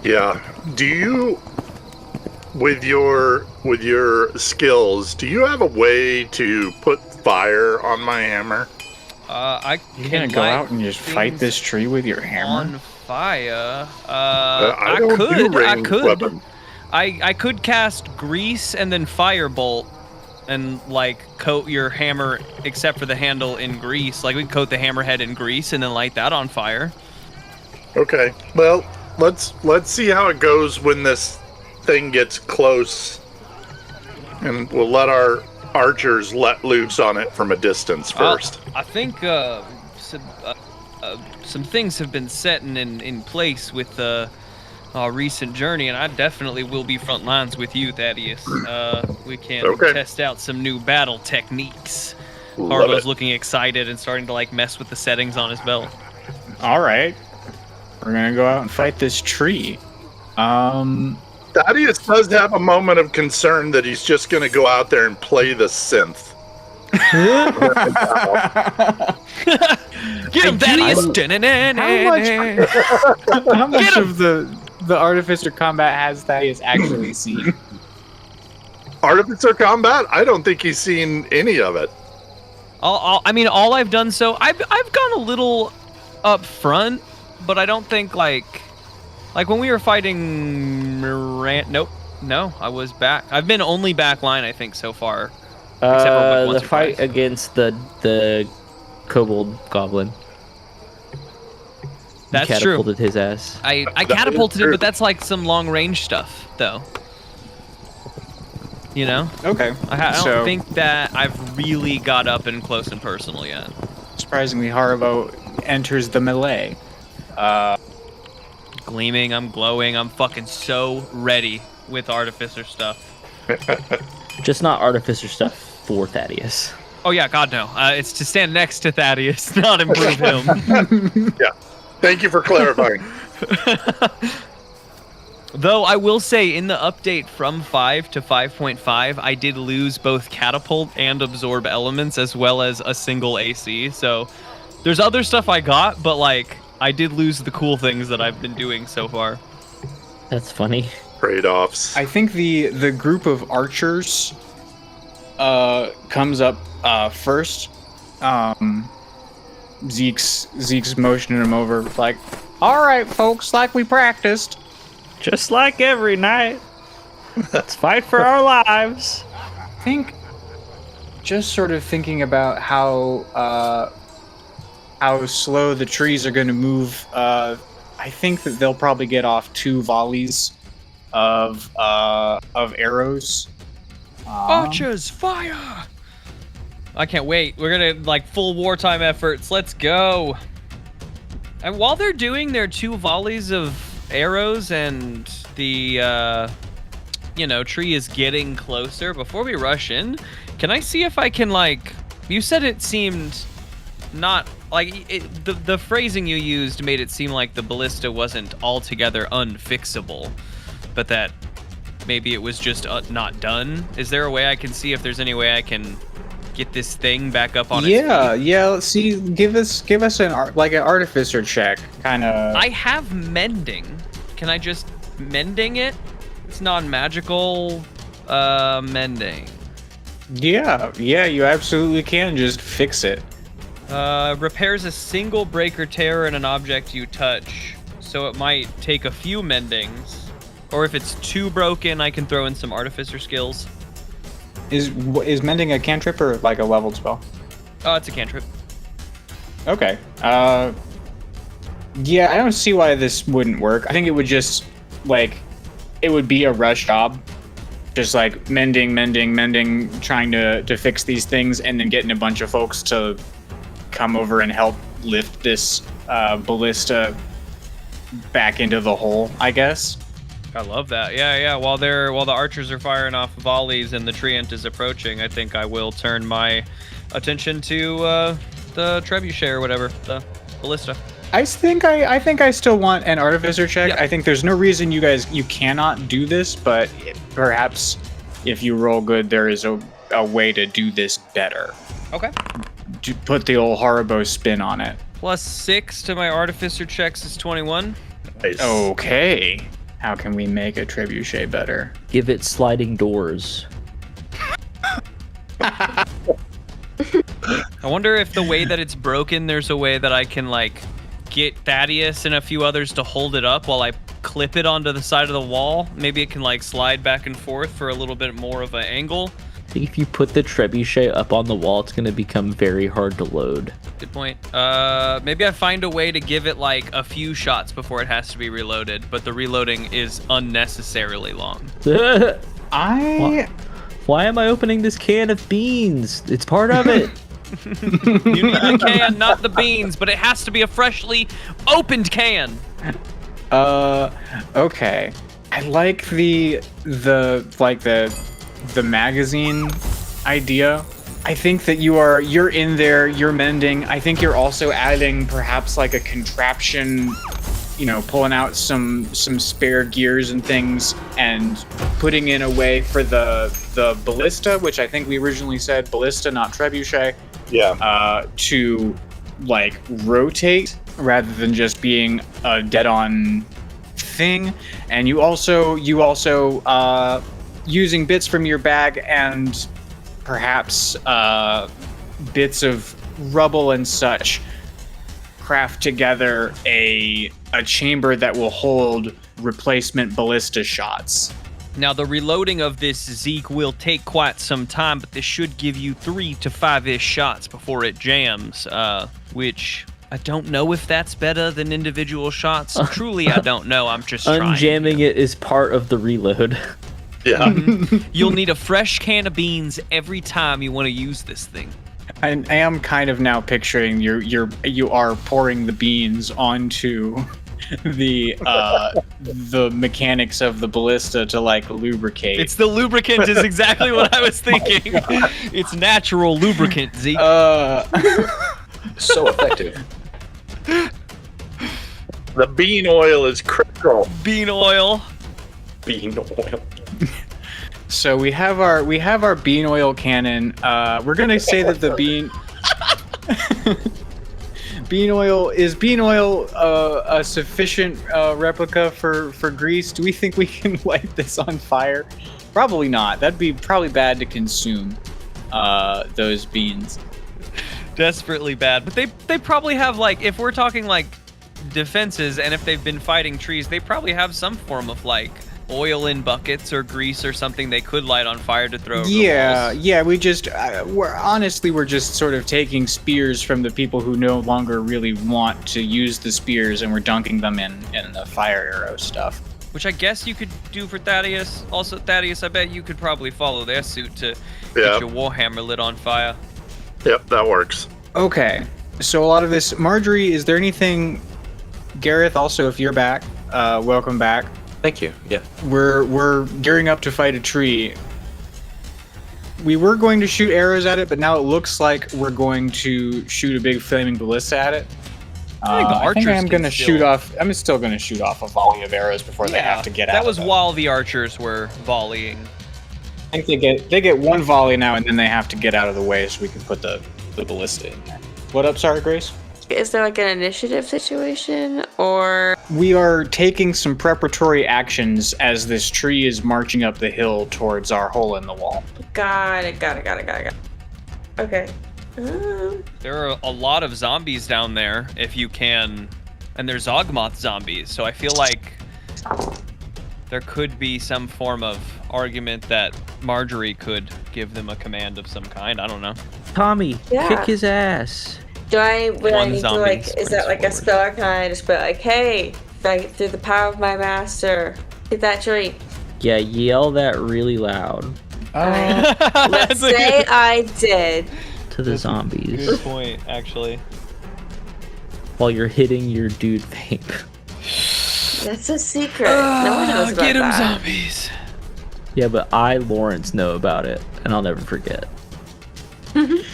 Yeah. Do you, with your skills, do you have a way to put fire on my hammer? You're gonna go out and just fight this tree with your hammer? On fire. I don't do ranged weapons. I could cast grease and then firebolt and like coat your hammer except for the handle in grease. Like we could coat the hammerhead in grease and then light that on fire. Okay. Well, let's see how it goes when this thing gets close, and we'll let our archers let loose on it from a distance first. I think some things have been set in place with our recent journey, and I definitely will be front lines with you, Thaddeus. We can test out some new battle techniques. Haribo's looking excited and starting to like mess with the settings on his belt. All right, we're gonna go out and fight this tree. Thaddeus does have a moment of concern that he's just going to go out there and play the synth. Get him, Thaddeus! How much of the Artificer combat has Thaddeus actually seen? Artificer combat? I don't think he's seen any of it. All I've done so I've gone a little up front, but I don't think like when we were fighting Nope. No, I was back. I've been only back line, I think, so far. for once The or fight twice. against the kobold goblin. That's true. Catapulted his ass. I That catapulted is him, true. but that's like some long range stuff, though. You know, Okay. I don't So- think that I've really got up and close and personal yet. Surprisingly, Haribo enters the melee. Gleaming, I'm glowing, I'm fucking so ready with artificer stuff. Just not artificer stuff for Thaddeus. Oh yeah, God no. It's to stand next to Thaddeus, not improve him. Thank you for clarifying. Though I will say, in the update from 5 to 5.5, I did lose both catapult and absorb elements, as well as a single AC. So there's other stuff I got, but like I did lose the cool things that I've been doing so far. That's funny. Trade-offs. I think the group of archers comes up first. Zeke's motioning him over, like, all right, folks, like we practiced. Just like every night. Let's fight for our lives. I think just sort of thinking about how slow the trees are going to move. I think that they'll probably get off 2 volleys of arrows. Archers, fire! I can't wait. We're gonna like full wartime efforts. Let's go. And while they're doing their 2 volleys of arrows and the tree is getting closer, before we rush in, can I see if I can like? You said it seemed not like the phrasing you used made it seem like the ballista wasn't altogether unfixable, but that maybe it was just not done. Is there a way I can see if there's any way I can get this thing back up on its feet? Yeah. Let's see. Give us an artificer check, kind of. I have mending. Can I just mending it? It's non-magical mending. Yeah. You absolutely can just fix it. Repairs a single break or tear in an object you touch, so it might take a few mendings. Or if it's too broken, I can throw in some artificer skills. Is mending a cantrip or like a leveled spell? Oh, it's a cantrip. Okay. Yeah, I don't see why this wouldn't work. I think it would just it would be a rush job. Just like mending, trying to fix these things, and then getting a bunch of folks to come over and help lift this ballista back into the hole, I guess. I love that. Yeah. While the archers are firing off volleys and the treant is approaching, I think I will turn my attention to the trebuchet or whatever, the ballista. I think I still want an artificer check. Yeah. I think there's no reason you cannot do this, but perhaps if you roll good, there is a way to do this better. Okay. To put the old Haribo spin on it. +6 to my artificer checks is 21. Nice. Okay. How can we make a trebuchet better? Give it sliding doors. I wonder if the way that it's broken, there's a way that I can like get Thaddeus and a few others to hold it up while I clip it onto the side of the wall. Maybe it can like slide back and forth for a little bit more of an angle. I think if you put the trebuchet up on the wall, it's going to become very hard to load. Good point. Maybe I find a way to give it like a few shots before it has to be reloaded, but the reloading is unnecessarily long. Why am I opening this can of beans? It's part of it. You need the can, not the beans, but it has to be a freshly opened can. Okay. I like the magazine idea. I think that you're in there, you're mending. I think you're also adding perhaps like a contraption, pulling out some spare gears and things and putting in a way for the ballista, which I think we originally said ballista, not trebuchet. Yeah. To like rotate rather than just being a dead-on thing. And you also using bits from your bag and perhaps bits of rubble and such, craft together a chamber that will hold replacement ballista shots. Now, the reloading of this Zeke will take quite some time, but this should give you 3 to 5-ish shots before it jams, which I don't know if that's better than individual shots. Truly, I don't know. I'm just trying. Unjamming it is part of the reload. Yeah. You'll need a fresh can of beans every time you want to use this thing. I am kind of now picturing you are pouring the beans onto the mechanics of the ballista to like lubricate. It's the lubricant is exactly what I was thinking. It's natural lubricant, Zeke. So effective. The bean oil is critical. Bean oil. Bean oil. So we have our bean oil cannon. We're gonna say that the bean oil a sufficient replica for grease? Do we think we can light this on fire? Probably not. That'd be probably bad to consume those beans. Desperately bad. But they probably have, like, if we're talking like defenses and if they've been fighting trees, they probably have some form of like oil in buckets or grease or something they could light on fire to throw over walls. Yeah, we just we're just sort of taking spears from the people who no longer really want to use the spears, and we're dunking them in the fire arrow stuff. Which I guess you could do for Thaddeus. Also, Thaddeus, I bet you could probably follow their suit to get your warhammer lit on fire. Yep, that works. Okay, so a lot of this, Margery, is there anything? Gareth, also, if you're back, welcome back. Thank you. Yeah. We're gearing up to fight a tree. We were going to shoot arrows at it, but now it looks like we're going to shoot a big flaming ballista at it. I think I'm going to shoot off. I'm still going to shoot off a volley of arrows before they have to get out. That was while the archers were volleying. I think they get one volley now, and then they have to get out of the way so we can put the ballista in there. What up, Sarah Grace? Is there like an initiative situation, or? We are taking some preparatory actions as this tree is marching up the hill towards our hole in the wall. Got it. Okay. There are a lot of zombies down there, if you can, and there's Ogmoth zombies, so I feel like there could be some form of argument that Margery could give them a command of some kind. I don't know. Tommy, kick his ass. Would I need to, like, is that like a forward. spell, or can I just be like, hey, fight through the power of my master, get that tree? Yeah, yell that really loud Let's say I did. to the zombies Good point, actually. while you're hitting your dude vape. That's a secret. No one knows about Get 'em, that. zombies. Yeah, but I, Lawrence, know about it, and I'll never forget.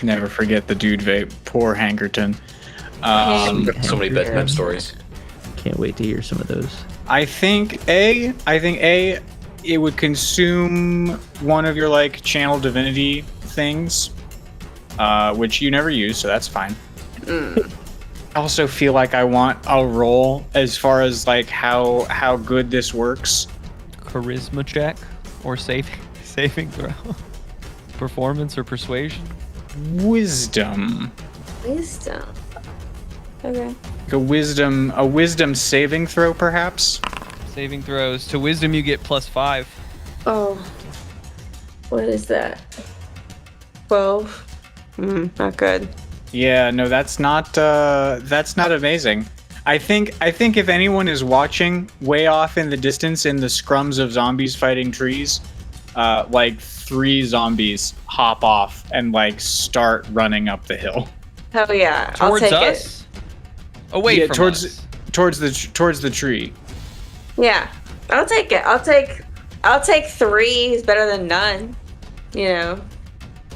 Never forget the dude vape. Poor Hankerton. So many bedtime stories. Can't wait to hear some of those. I think it would consume one of your like channel divinity things, which you never use, so that's fine. I also feel like I want a roll as far as like how good this works. Charisma check or saving throw. Performance or persuasion. Wisdom. Okay. A wisdom saving throw, perhaps. Saving throws. To wisdom you get +5. Oh. What is that? 12? Not good. Yeah, no, that's not amazing. I think if anyone is watching way off in the distance in the scrums of zombies fighting trees, like 3 zombies hop off and like start running up the hill. Hell yeah. I'll Towards take us? Away from us. Towards the tree. it. Yeah. I'll take it. I'll take 3 is better than none. You know.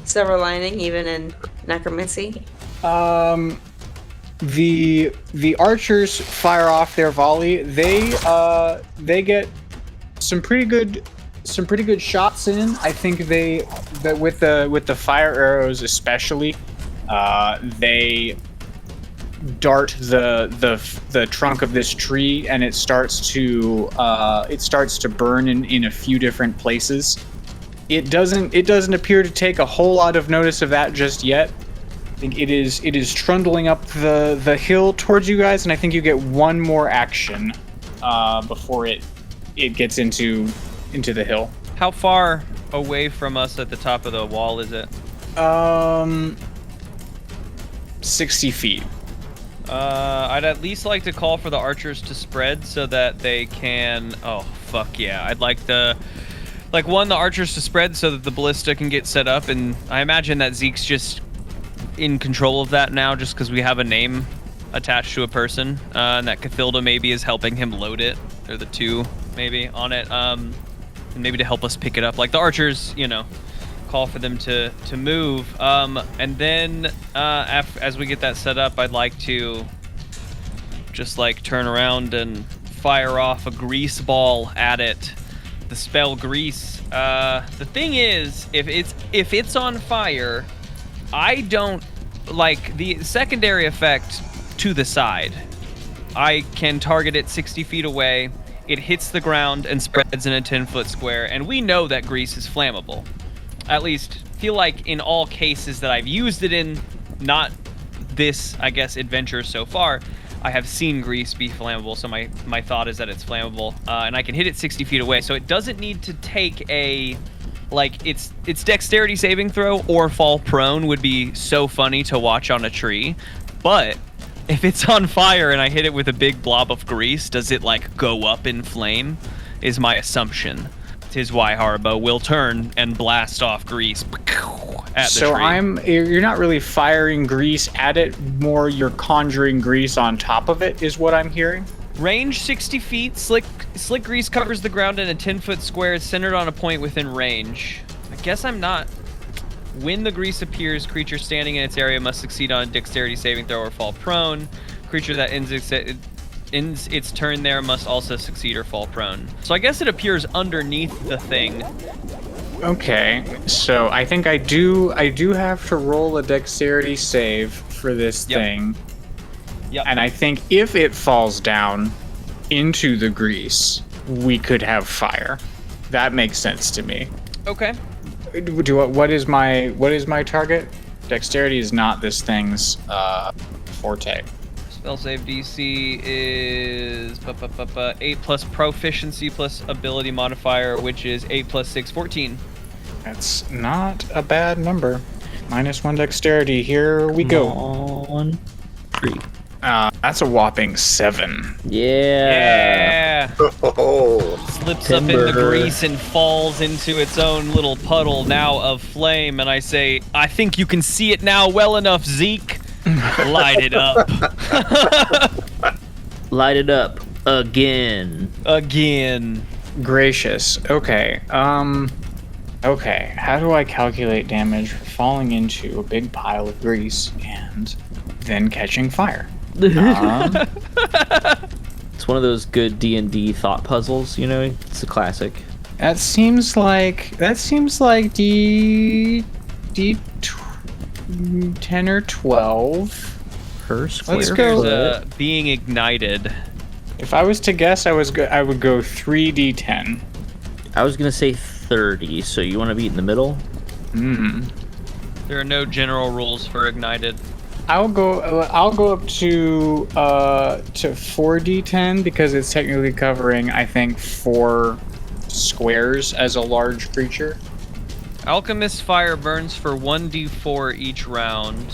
Silver lining even in necromancy. The archers fire off their volley. They get some pretty good shots in. I think that with the fire arrows especially, they dart the trunk of this tree, and it starts to burn in a few different places. It doesn't appear to take a whole lot of notice of that just yet. I think it is trundling up the hill towards you guys, and I think you get one more action before it gets into into the hill. How far away from us at the top of the wall is it? 60 feet. I'd at least like to call for the archers to spread so that they can. Oh fuck yeah! I'd like the archers to spread so that the ballista can get set up, and I imagine that Zeke's just in control of that now, just because we have a name attached to a person, and that Cathilda maybe is helping him load it. They're the two maybe on it, and maybe to help us pick it up. Like the archers, call for them to move, and then as we get that set up, I'd like to just like turn around and fire off a grease ball at it. The spell grease. The thing is, if it's on fire, I don't like the secondary effect to the side. I can target it 60 feet away. It hits the ground and spreads in a 10-foot square, and we know that grease is flammable. At least feel like in all cases that I've used it in, not this, I guess, adventure so far, I have seen grease be flammable, so my thought is that it's flammable, and I can hit it 60 feet away, so it doesn't need to take a, like, its dexterity saving throw or fall prone would be so funny to watch on a tree, but if it's on fire and I hit it with a big blob of grease, does it, like, go up in flame, is my assumption. 'Tis why Haribo will turn and blast off grease at the tree. You're not really firing grease at it, more you're conjuring grease on top of it, is what I'm hearing. Range 60 feet, slick grease covers the ground in a 10-foot square centered on a point within range. I guess I'm not. When the grease appears, creature standing in its area must succeed on a dexterity saving throw or fall prone. Creature that ends its turn there must also succeed or fall prone. So I guess it appears underneath the thing. Okay, so I think I do have to roll a dexterity save for this thing. Yep. And I think if it falls down into the grease, we could have fire. That makes sense to me. Okay. What is my target? Dexterity is not this thing's forte. Spell save DC is 8 plus proficiency plus ability modifier, which is 8 plus 6, 14. That's not a bad number. -1 dexterity. Here we go. On 3. That's a whopping 7. Yeah. Oh, Slips up in the grease and falls into its own little puddle now of flame. And I say, I think you can see it now well enough, Zeke. Light it up. Light it up again. Again. Gracious. Okay. Okay. How do I calculate damage for falling into a big pile of grease and then catching fire? It's one of those good D&D thought puzzles, It's a classic. That seems like D10 or 12 Per square. Let's go. There's being ignited. If I was to guess, I would go 3d10. I was gonna say 30. So you want to be in the middle? There are no general rules for ignited. I'll go up to 4d10 because it's technically covering, I think, 4 squares as a large creature. Alchemist fire burns for 1d4 each round.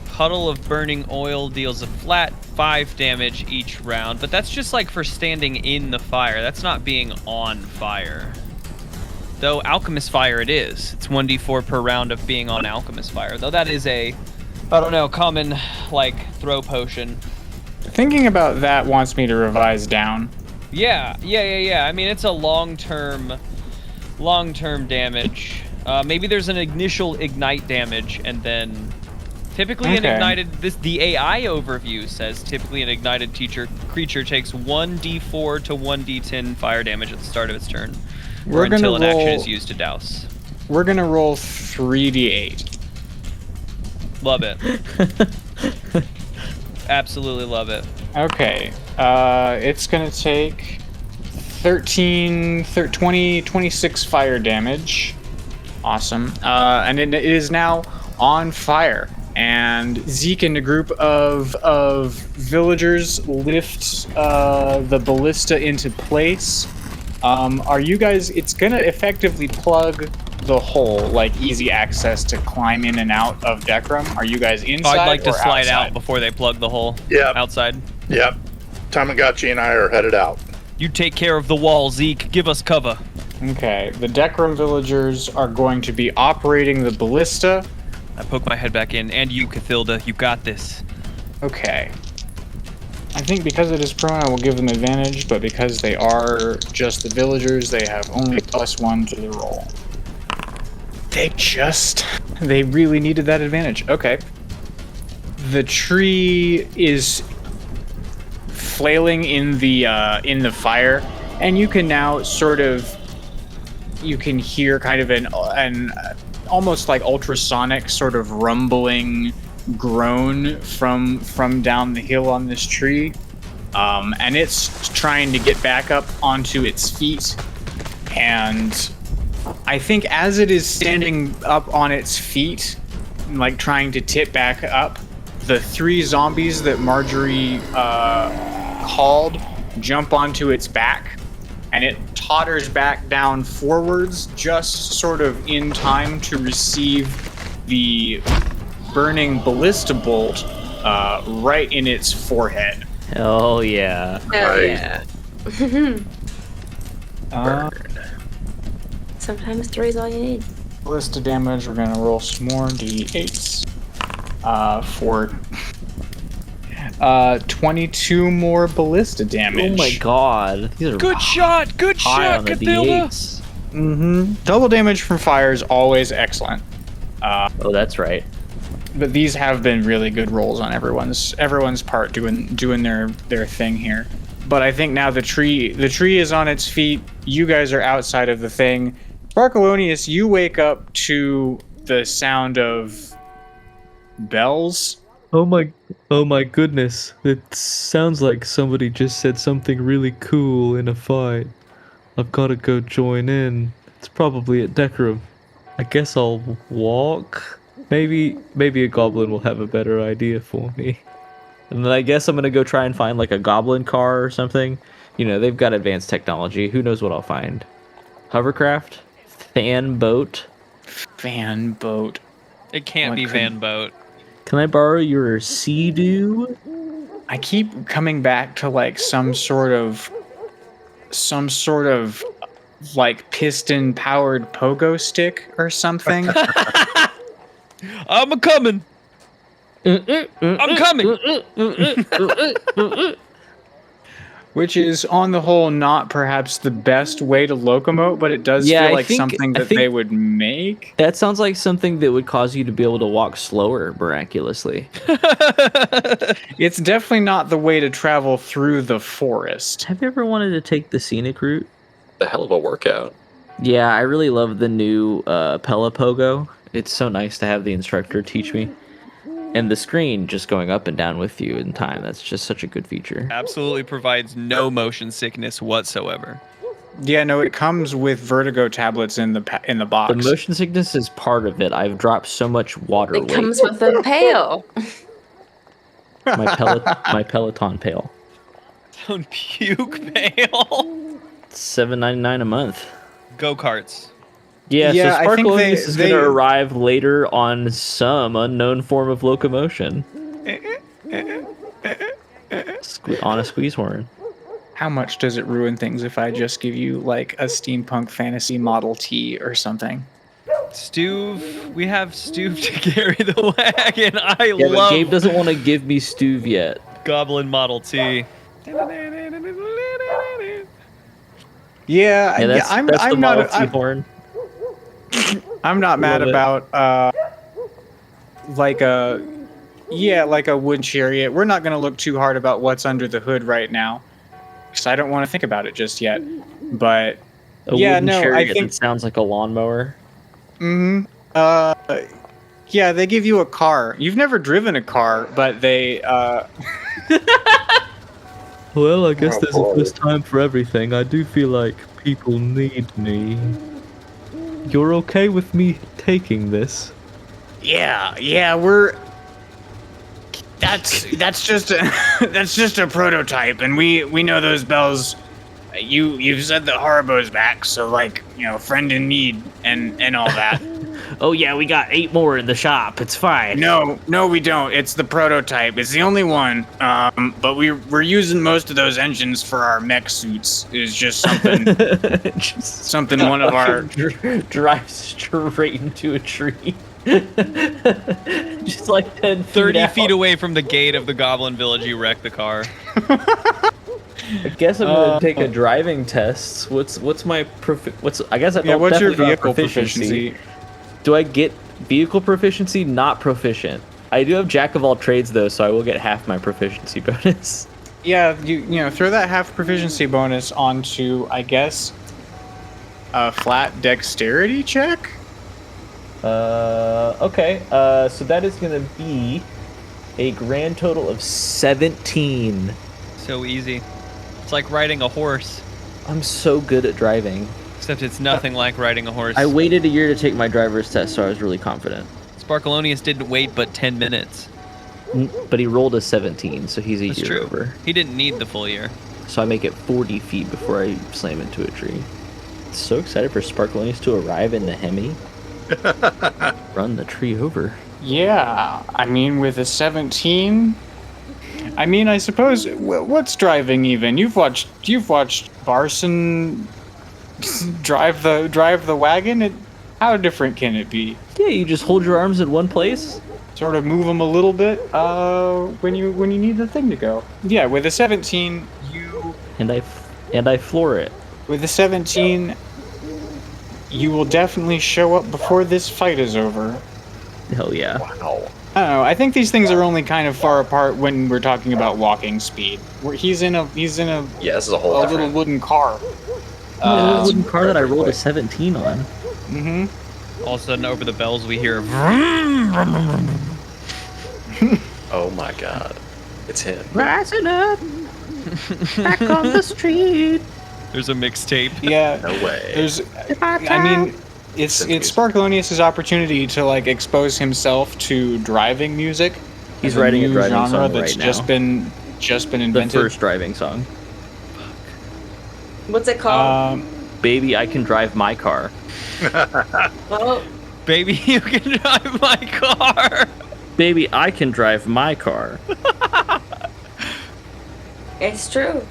Puddle of burning oil deals a flat 5 damage each round, but that's just like for standing in the fire. That's not being on fire. Though alchemist fire it is. It's 1d4 per round of being on alchemist fire. Though that is a, I don't know, common like throw potion. Thinking about that wants me to revise down. Yeah. I mean, it's a long-term damage. Maybe there's an initial ignite damage, and then typically an ignited. The AI overview says typically an ignited creature takes 1d4 to 1d10 fire damage at the start of its turn, or until an action is used to douse. We're gonna roll 3d8. Love it. Absolutely love it. Okay. It's gonna take 26 fire damage. Awesome. And it is now on fire. And Zeke and a group of villagers lift the ballista into place. Are you guys? It's gonna effectively plug the hole, like easy access to climb in and out of Decrum. Are you guys inside? I'd like to or slide outside? out before they plug the hole. Yeah. Outside. Yep. Tamagotchi and I are headed out. You take care of the wall, Zeke. Give us cover. Okay, the Decrum villagers are going to be operating the ballista. I poke my head back in. And you, Cathilda, you got this. Okay. I think because it is prone, I will give them advantage, but because they are just the villagers, they have only +1 to the roll. They really needed that advantage. Okay. The tree is flailing in the fire, and you can now you can hear kind of an almost like ultrasonic sort of rumbling groan from down the hill on this tree, and it's trying to get back up onto its feet. And I think as it is standing up on its feet, like trying to tip back up, the 3 zombies that Margery called jump onto its back, and it totters back down forwards, just sort of in time to receive the burning ballista bolt right in its forehead. Hell yeah. Hell yeah. Uh, Sometimes 3 is all you need. ballista damage, we're gonna roll some more d8s for 22 more ballista damage. Oh my god. These are Good shot! Good high shot, on the Cathilda! D8s. Mm-hmm. Double damage from fire is always excellent. Oh, that's right. But these have been really good rolls on everyone's part, doing their thing here. But I think now the tree is on its feet. You guys are outside of the thing. Sparkleoneous, you wake up to the sound of bells. Oh my goodness. It sounds like somebody just said something really cool in a fight. I've got to go join in. It's probably at Decrum. I guess I'll walk. Maybe a goblin will have a better idea for me. And then I guess I'm gonna go try and find like a goblin car or something. You know, they've got advanced technology. Who knows what I'll find? Hovercraft? Fan boat? Fan boat. It can't What be could- Van Boat. Can I borrow your Sea-Doo? I keep coming back to like some sort of like piston powered pogo stick or something. I'm a-coming! I'm coming! Which is on the whole not perhaps the best way to locomote, but it does Yeah, feel I like think- something I that think- they would make. That sounds like something that would cause you to be able to walk slower miraculously. It's definitely not the way to travel through the forest. Have you ever wanted to take the scenic route? The hell of a workout. Yeah, I really love the new Pella Pogo. It's so nice to have the instructor teach me. And the screen just going up and down with you in time. That's just such a good feature. Absolutely provides no motion sickness whatsoever. Yeah, no, it comes with vertigo tablets in the box. The motion sickness is part of it. I've dropped so much water It weight. comes with a pail. My Peloton pail. Don't puke, pale. $7.99 a month. Go-karts. Yeah, Yeah, so I think Sparkleoneous is going they- to arrive later on some unknown form of locomotion. On a squeeze horn. How much does it ruin things if I just give you like a steampunk fantasy Model T or something? Stuve, we have Stuve to carry the wagon. I Yeah, but love Gabe doesn't want to give me Stuve yet. Goblin Model T. Yeah, That's I'm the not Model T I'm, horn. I'm not mad Love it. about like a wood chariot. We're not going to look too hard about what's under the hood right now, because I don't want to think about it just yet. But A yeah, wooden no, I chariot think that sounds like a lawnmower. yeah, they give you a car. You've never driven a car, but they Well, I guess Oh, there's boy. a first time for everything. I do feel like people need me. You're okay with me taking this? yeah, we're that's just a that's just a prototype, and we know those bells you've said that Haribo's back, so like, friend in need and all that. Oh yeah, we got 8 more in the shop. It's fine. No, we don't. It's the prototype. It's the only one. But we're using most of those engines for our mech suits. It's just something something one of our drives straight into a tree. Just like 10 feet 30 out. feet away from the gate of the Goblin Village, you wreck the car. I guess I'm gonna take a driving test. What's my I guess I don't what's your definitely don't have vehicle proficiency? Do I get vehicle proficiency? Not proficient. I do have jack of all trades though, so I will get half my proficiency bonus. Yeah, you throw that half proficiency bonus onto, I guess, a flat dexterity check. Okay. So that is gonna be a grand total of 17. So easy. It's like riding a horse, I'm so good at driving. except it's nothing like riding a horse. I waited a year to take my driver's test, so I was really confident. Sparkleoneous didn't wait but 10 minutes. But he rolled a 17, so he's a That's year true. over. He didn't need the full year. So I make it 40 feet before I slam into a tree. So excited for Sparkleoneous to arrive in the Hemi. Run the tree over. Yeah, I mean, with a 17. I mean, I suppose what's driving even? You've watched Barson drive the wagon. How different can it be? Yeah, you just hold your arms in one place. Sort of move them a little bit when you need the thing to go. Yeah, with a 17, And I floor it. with a 17, you will definitely show up before this fight is over. Hell yeah. Wow. I don't know. I think these things are only kind of far apart when we're talking about walking speed. He's in a Yeah, this is a whole little different. wooden car. The wooden car that I rolled a 17 on. Mm-hmm. All of a sudden, over the bells, we hear. Oh my god. It's him. Rising up, back on the street. There's a mixtape. Yeah. No way. I mean, it's Sparkleoneous' opportunity to like expose himself to driving music. He's as a writing a new driving genre song that's right just now. been The invented. first driving song. What's it called? Baby, I can drive my car. Well, Baby, you can drive my car. Baby, I can drive my car. it's true.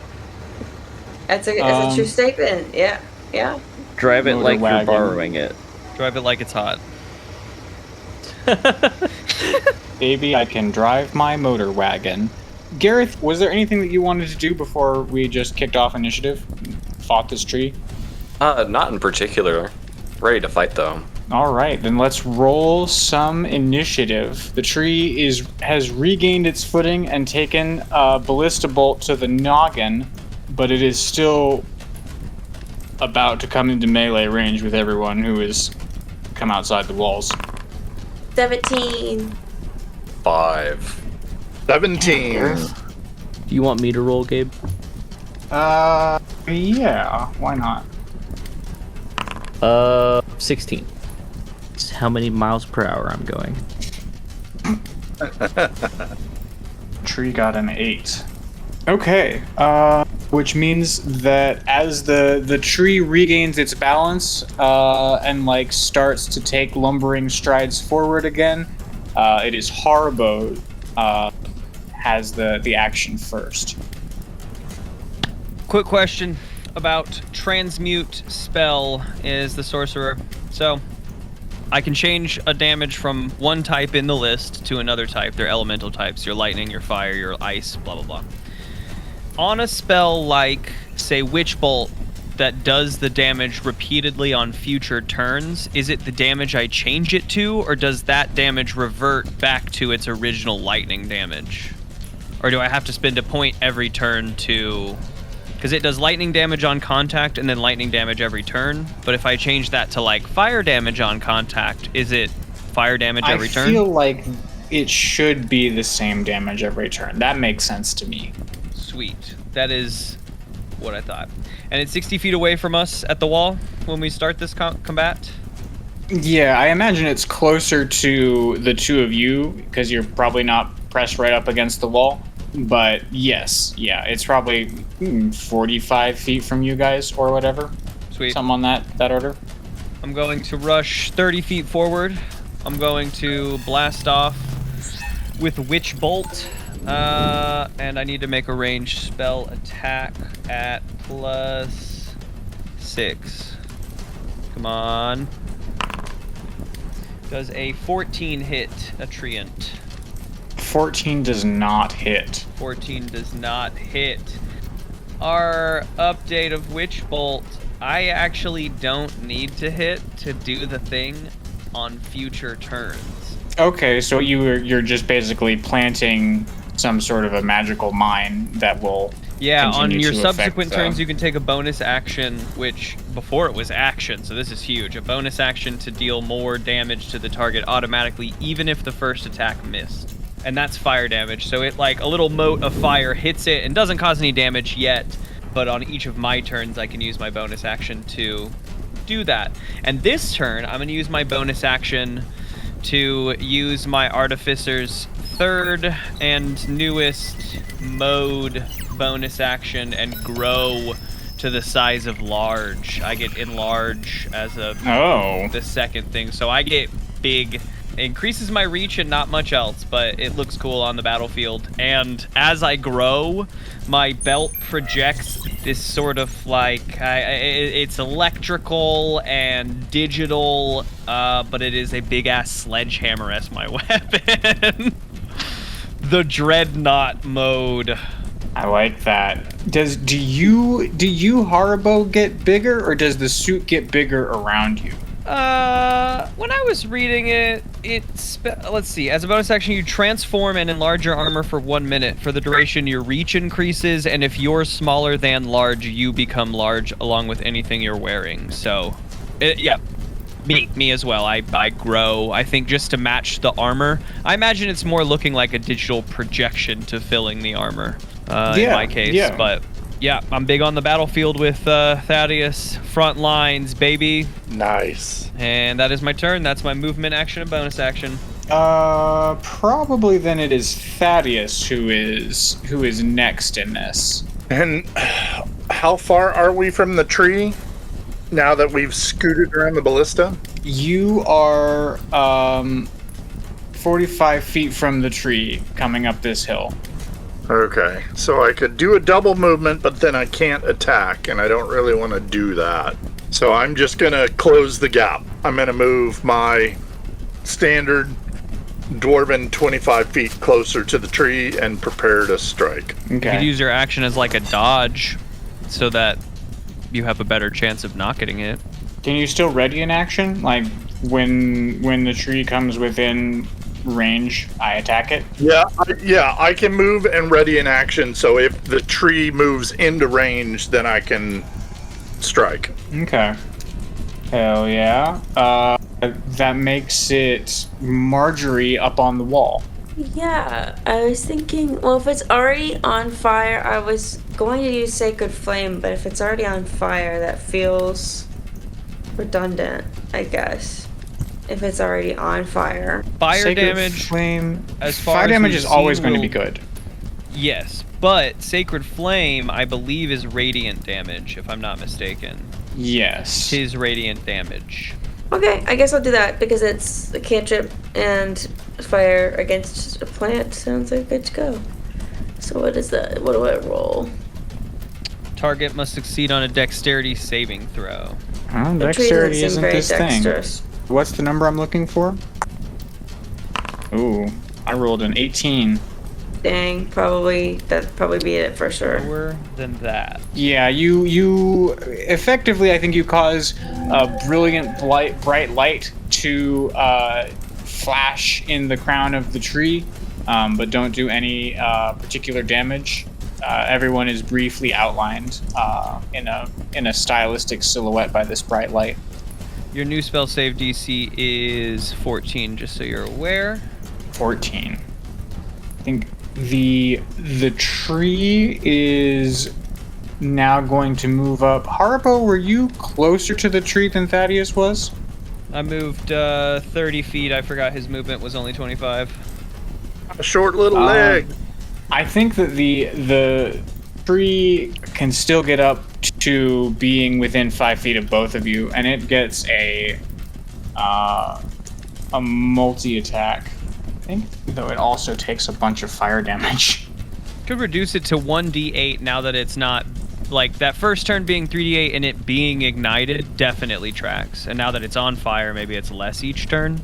It's a true statement. Yeah. Yeah. Drive it Motor like wagon. you're borrowing it. Drive it like it's hot. Baby, I can drive my motor wagon. Gareth, was there anything that you wanted to do before we just kicked off initiative? Fought this tree? Not in particular. Ready to fight though. All right, then let's roll some initiative. The tree has regained its footing and taken a ballista bolt to the noggin, but it is still about to come into melee range with everyone who has come outside the walls. 17. 5. 17. Do you want me to roll, Gabe? Yeah, why not? 16. It's how many miles per hour I'm going. Tree got an 8. Okay, which means that as the tree regains its balance and like starts to take lumbering strides forward again, it is Haribo has the action first. Quick question about transmute spell is the sorcerer. So I can change a damage from one type in the list to another type. They're elemental types. Your lightning, your fire, your ice, blah, blah, blah. On a spell like, say, Witch Bolt that does the damage repeatedly on future turns, is it the damage I change it to, or does that damage revert back to its original lightning damage? Or do I have to spend a point every turn to... Because it does lightning damage on contact and then lightning damage every turn. But if I change that to like fire damage on contact, is it fire damage every turn? I feel like it should be the same damage every turn. That makes sense to me. Sweet. That is what I thought. And it's 60 feet away from us at the wall when we start this combat? Yeah, I imagine it's closer to the two of you because you're probably not pressed right up against the wall. But yes, yeah, it's probably 45 feet from you guys or whatever. Sweet. Something on that order. I'm going to rush 30 feet forward. I'm going to blast off with Witch Bolt. And I need to make a ranged spell attack at +6. Come on. Does a 14 hit a treant? 14 does not hit. 14 does not hit. Our update of Witch Bolt, I actually don't need to hit to do the thing on future turns. Okay, so you're just basically planting some sort of a magical mine that will Yeah, on continue your to subsequent affect, turns, you can take a bonus action, which before it was action, so this is huge. A bonus action to deal more damage to the target automatically, even if the first attack missed. And that's fire damage, so it like a little mote of fire hits it and doesn't cause any damage yet, but on each of my turns, I can use my bonus action to do that. And this turn, I'm going to use my bonus action to use my Artificer's third and newest mode bonus action and grow to the size of large. I get enlarge as the second thing, so I get big. It increases my reach and not much else, but it looks cool on the battlefield. And as I grow, my belt projects this sort of like it's electrical and digital, but it is a big ass sledgehammer as my weapon. The Dreadnought mode. I like that. Do you Haribo get bigger, or does the suit get bigger around you? When I was reading it, let's see. As a bonus action, you transform and enlarge your armor for 1 minute. For the duration, your reach increases, and if you're smaller than large, you become large along with anything you're wearing. So, yeah. Me as well. I grow, I think, just to match the armor. I imagine it's more looking like a digital projection to filling the armor, in my case. Yeah. But yeah, I'm big on the battlefield with Thaddeus. Front lines, baby. Nice. And that is my turn. That's my movement action and bonus action. Probably then it is Thaddeus who is next in this. And how far are we from the tree now that we've scooted around the ballista? You are 45 feet from the tree coming up this hill. Okay, so I could do a double movement, but then I can't attack, and I don't really want to do that. So I'm just going to close the gap. I'm going to move my standard dwarven 25 feet closer to the tree and prepare to strike. Okay. You could use your action as like a dodge so that you have a better chance of not getting it. Can you still ready an action? Like when the tree comes within range, I attack it? Yeah, I can move and ready an action, so if the tree moves into range, then I can strike. Okay. Hell yeah. That makes it Margery up on the wall. Yeah, I was thinking, well, if it's already on fire, I was going to use Sacred Flame, but if it's already on fire, that feels redundant, I guess. If it's already on fire. Fire Sacred damage, Flame. as far fire as damage we've is always seen, going to will- be good. Yes, but Sacred Flame, I believe, is radiant damage, if I'm not mistaken. Yes. Tis radiant damage. Okay, I guess I'll do that because it's a cantrip and fire against a plant sounds like good to go. So what is that? What do I roll? Target must succeed on a dexterity saving throw. Well, The tree doesn't dexterity seem isn't very this dexterous. thing. What's the number I'm looking for? Ooh, I rolled an 18. Dang, that'd probably be it for sure. Lower than that. Yeah, you effectively, I think you cause a brilliant bright light to flash in the crown of the tree, but don't do any particular damage. Everyone is briefly outlined in a stylistic silhouette by this bright light. Your new spell save DC is 14, just so you're aware. 14. I think the tree is now going to move up. Haribo, were you closer to the tree than Thaddeus was? I moved 30 feet. I forgot his movement was only 25. A short little leg. I think that the tree can still get up to being within 5 feet of both of you, and it gets a multi-attack. I think, though it also takes a bunch of fire damage. Could reduce it to 1d8 now that it's not like that first turn being 3d8 and it being ignited definitely tracks. And now that it's on fire, maybe it's less each turn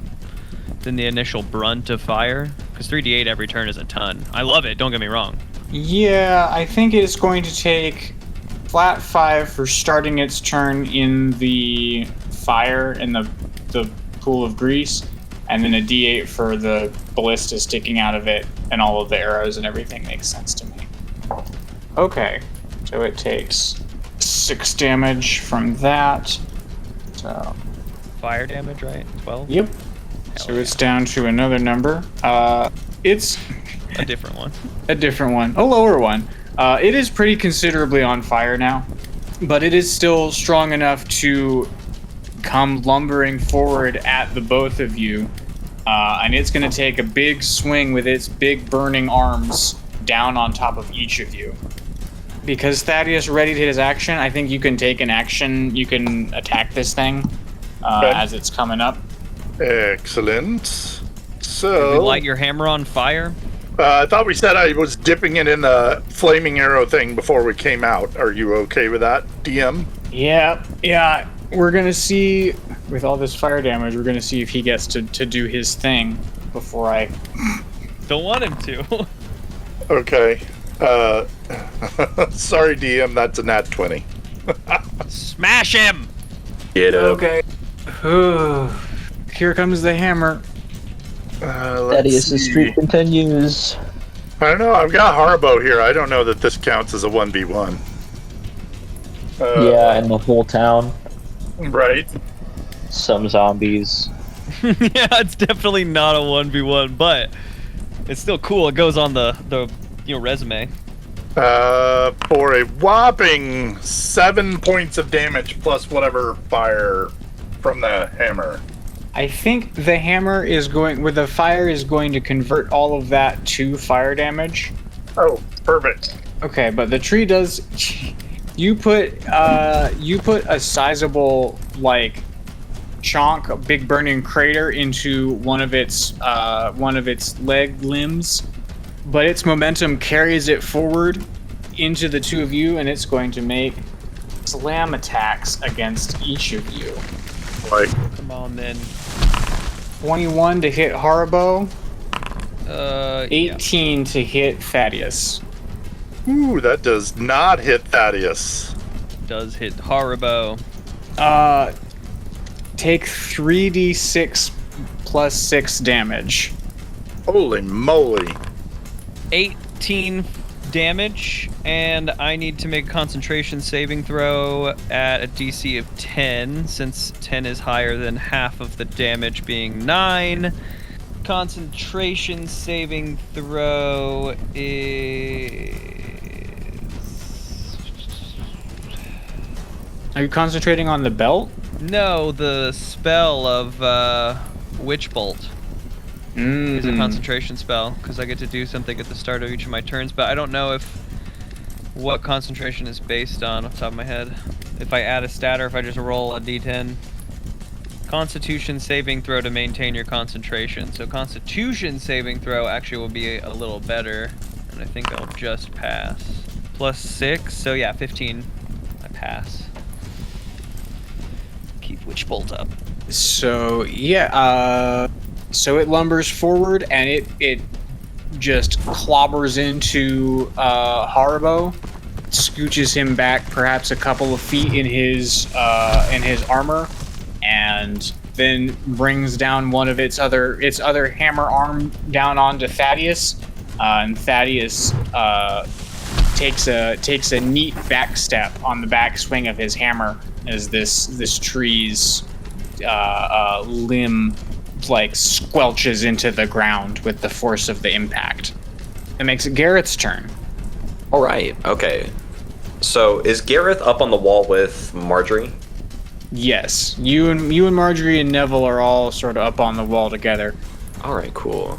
than the initial brunt of fire. Because 3d8 every turn is a ton. I love it, don't get me wrong. Yeah, I think it's going to take flat 5 for starting its turn in the fire in the pool of grease, and then a d8 for the ballista sticking out of it, and all of the arrows and everything makes sense to me. Okay, so it takes 6 damage from that. So Fire damage, right? 12? yep. So it's down to another number. It's A different one. a different one, a lower one. It is pretty considerably on fire now, but it is still strong enough to come lumbering forward at the both of you, and it's going to take a big swing with its big burning arms down on top of each of you. Because Thaddeus readied his action, I think you can take an action. You can attack this thing as it's coming up. Excellent. Did So, we light your hammer on fire? I thought we said I was dipping it in the flaming arrow thing before we came out. Are you okay with that, DM? Yeah. We're going to see, with all this fire damage, we're going to see if he gets to do his thing before I... Don't want him to. Okay. Sorry, DM, that's a nat 20. Smash him! Get up. Okay. Here comes the hammer. Thaddeus' streak continues. I don't know, I've got Haribo here. I don't know that this counts as a 1v1. Yeah, in the whole town. Right. Some zombies. Yeah, it's definitely not a 1v1, but it's still cool. It goes on the resume. For a whopping 7 points of damage plus whatever fire from the hammer. I think the hammer is going, with the fire, is going to convert all of that to fire damage. Oh, perfect. Okay, but the tree does. You put a sizable chunk, a big burning crater into one of its leg limbs, but its momentum carries it forward into the two of you, and it's going to make slam attacks against each of you. Like, Come on, then. 21 to hit Haribo, Yeah. 18 to hit Thaddeus. ooh, that does not hit Thaddeus. Does hit Haribo. Take 3d6 plus 6 damage. Holy moly. 18 damage, and I need to make a concentration saving throw at a DC of 10, since 10 is higher than half of the damage being 9. Concentration saving throw is... Are you concentrating on the belt? No, the spell of Witch Bolt is a concentration spell, because I get to do something at the start of each of my turns, but I don't know what concentration is based on off the top of my head. If I add a stat or if I just roll a d10. Constitution saving throw to maintain your concentration. So Constitution saving throw actually will be a little better, and I think I'll just pass. Plus 6, so yeah, 15. I pass. Keep Witch Bolt up. So yeah, so it lumbers forward and it just clobbers into Haribo, scooches him back perhaps a couple of feet in his armor, and then brings down one of its other hammer arm down onto Thaddeus, and Thaddeus takes a neat back step on the back swing of his hammer as this tree's limb squelches into the ground with the force of the impact. It makes it Gareth's turn. All right. Okay. So is Gareth up on the wall with Margery? Yes, you and Margery and Neville are all sort of up on the wall together. All right. Cool.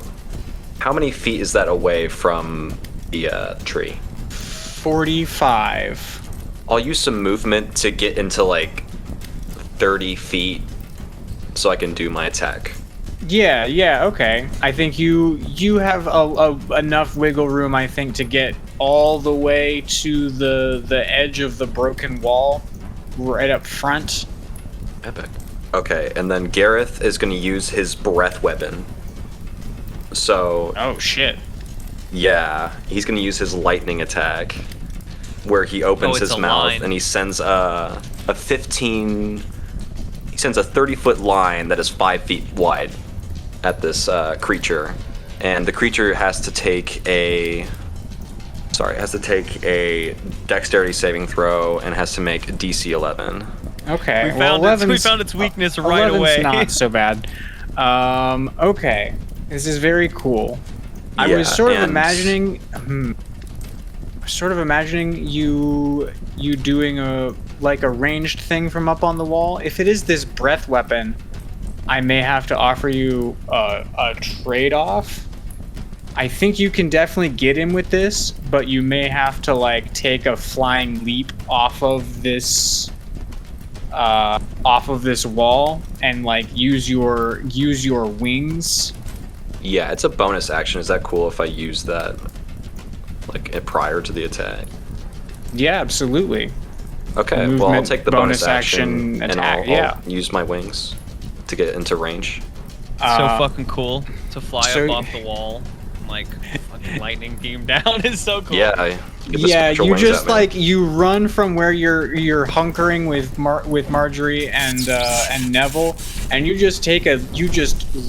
How many feet is that away from the tree. 45. I'll use some movement to get into like 30 feet so I can do my attack. Yeah, okay. I think you have enough wiggle room, I think, to get all the way to the edge of the broken wall, right up front. Epic. Okay, and then Gareth is going to use his breath weapon. So... Oh, shit. Yeah, he's going to use his lightning attack, where he opens his mouth and he sends a 15... He sends a 30-foot line that is 5 feet wide at this creature. And the creature has to take a dexterity saving throw and has to make a DC 11. Okay, we found its weakness right 11's away. Not so bad. Okay, this is very cool. I was sort of imagining you doing a ranged thing from up on the wall. If it is this breath weapon, I may have to offer you a trade-off. I think you can definitely get him with this, but you may have to like take a flying leap off of this wall and like use your wings. Yeah, it's a bonus action. Is that cool if I use that like prior to the attack? Yeah, absolutely. Okay, Movement, well I'll take the bonus action and attack. I'll use my wings to get into range. So fucking cool to fly up off the wall, like fucking lightning beam down is so cool. Yeah, you just you run from where you're hunkering with Margery and Neville, and you just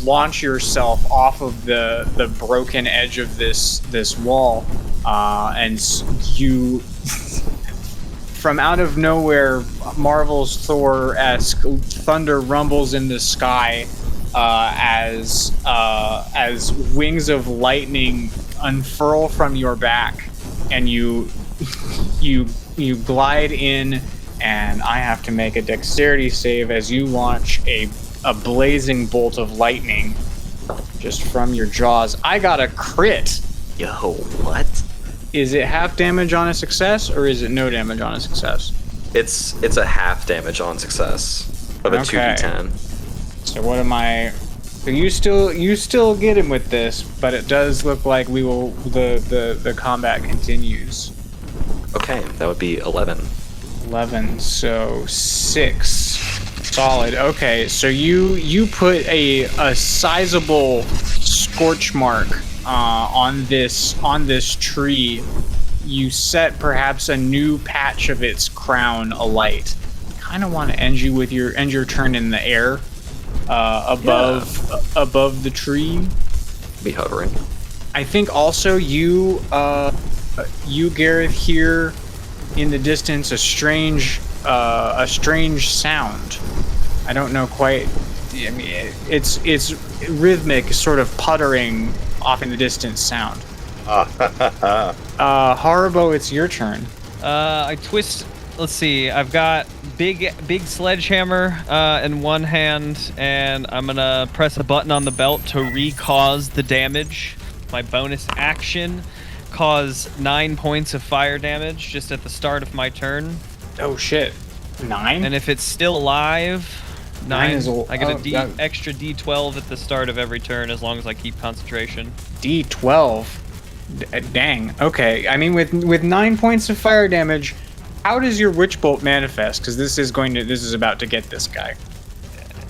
launch yourself off of the broken edge of this wall, and you from out of nowhere, Marvel's Thor-esque thunder rumbles in the sky as wings of lightning unfurl from your back, and you glide in, and I have to make a dexterity save as you launch a blazing bolt of lightning just from your jaws. I got a crit. Yo, what? Is it half damage on a success, or is it no damage on a success? It's a half damage on success of a 2d10. So what am I? So you still get him with this, but it does look like we will the combat continues. Okay, that would be 11. 11, so 6. Solid. Okay, so you put a sizable scorch mark on this tree. You set perhaps a new patch of its crown alight. Kind of want to end your turn in the air, above the tree. Be hovering. I think also you Gareth, hear in the distance a strange sound. I don't know quite. I mean, it's rhythmic, sort of puttering off in the distance sound. Haribo, it's your turn. I twist. Let's see. I've got big sledgehammer in one hand, and I'm gonna press a button on the belt to re-cause the damage. My bonus action, cause 9 points of fire damage just at the start of my turn. Oh shit! 9. And if it's still alive, 9 is. I get extra D12 at the start of every turn as long as I keep concentration. D12. Dang. Okay. I mean, with 9 points of fire damage, how does your witch bolt manifest? Because this is about to get this guy.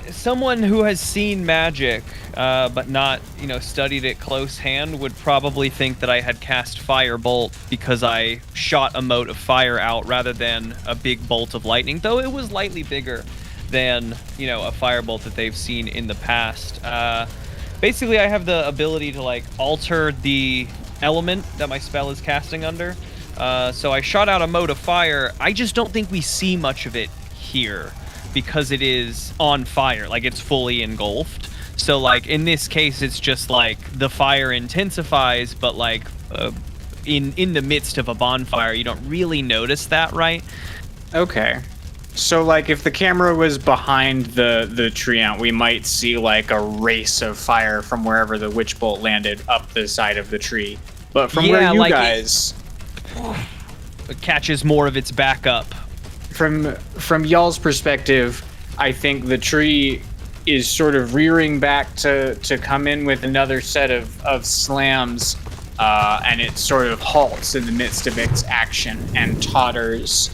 Someone who has seen magic, but not, studied it close hand, would probably think that I had cast Firebolt because I shot a mote of fire out rather than a big bolt of lightning, though it was lightly bigger than, a firebolt that they've seen in the past. Basically, I have the ability to, alter the element that my spell is casting under. So I shot out a mote of fire. I just don't think we see much of it here because it is on fire, it's fully engulfed. So in this case, it's just the fire intensifies, but in the midst of a bonfire, you don't really notice that, right? Okay. So if the camera was behind the treant, we might see a race of fire from wherever the witch bolt landed up the side of the tree. But from Yeah, where you like guys, It catches more of its back up. from y'all's perspective, I think the tree is sort of rearing back to come in with another set of slams, and it sort of halts in the midst of its action and totters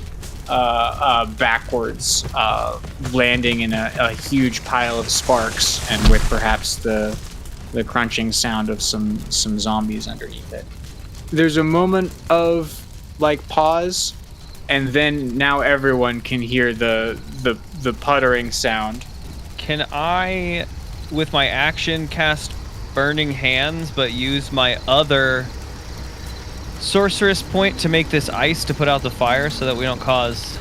backwards, landing in a huge pile of sparks, and with perhaps the crunching sound of some zombies underneath it. There's a moment of like pause, and then now everyone can hear the puttering sound. Can I, with my action, cast Burning Hands, but use my other sorceress point to make this ice to put out the fire so that we don't cause...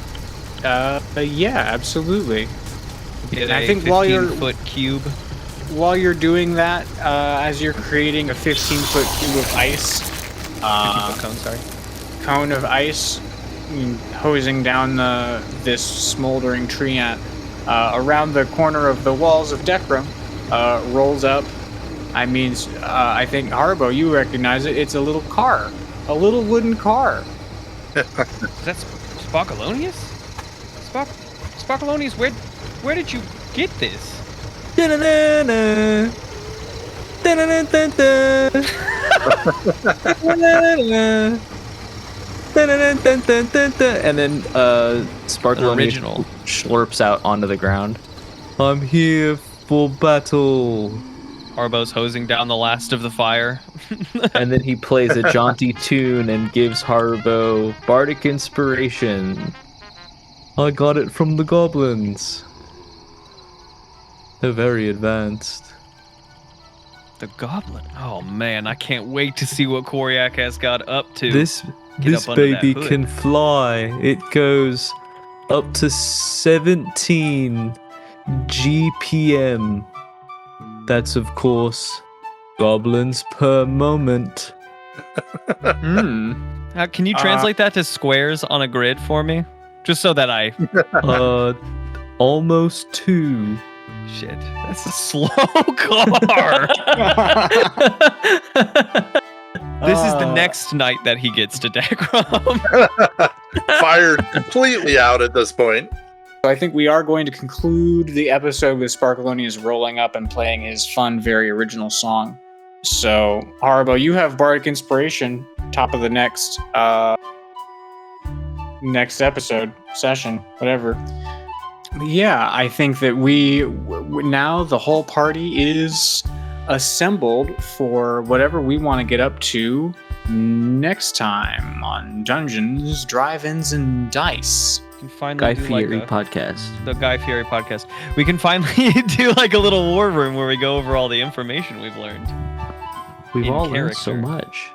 Yeah, absolutely. Get I a think while you're 15-foot cube. While you're doing that, as you're creating a 15-foot cube of ice, 15-foot cone, sorry. Cone of ice, hosing down this smoldering tree ant, around the corner of the walls of Decrum, rolls up. I think Haribo, you recognize it. It's a little car, a little wooden car. Is that Sparkleoneous? Sparkleoneous, where did you get this? Da-na-na-na. Da-na-na-na-na. Da-na-na-na. Da-na-na-na-na-na. And then Sparkleoneous original slurps out onto the ground. I'm here for battle. Haribo's hosing down the last of the fire. And then he plays a jaunty tune and gives Haribo bardic inspiration. I got it from the goblins. They're very advanced. The goblin. Oh man, I can't wait to see what Koryak has got up to. This up under that baby hood. can fly. It goes up to 17 GPM. That's of course goblins per moment. Can you translate that to squares on a grid for me? Just so that I... Almost 2. Shit, that's a slow car. This is the next night that he gets to Decrum. Fired completely out at this point. I think we are going to conclude the episode with Sparkleoneous rolling up and playing his fun, very original song. So, Haribo, you have bardic inspiration, top of the next episode, session, whatever. Yeah, I think that now the whole party is assembled for whatever we want to get up to next time on Dungeons, Drive-Ins, and Dice. We can finally Guy Fieri podcast. The Guy Fieri podcast. We can finally do like a little war room where we go over all the information we've learned. We've in all learned so character. much.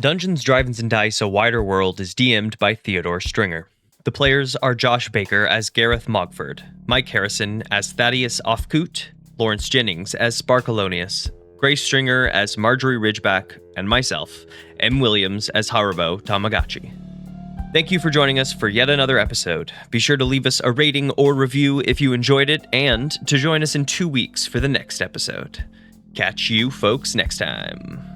Dungeons, Drive-Ins, and Dice: A Wider World is DM'd by Theodore Stringer. The players are Josh Baker as Gareth Mogford, Mike Harrison as Thaddeus Ofkoot, Lawrence Jennings as Sparkleoneous, Grace Stringer as Margery Ridgeback, and myself, M. Williams as Haribo Tamagotchi. Thank you for joining us for yet another episode. Be sure to leave us a rating or review if you enjoyed it, and to join us in 2 weeks for the next episode. Catch you folks next time.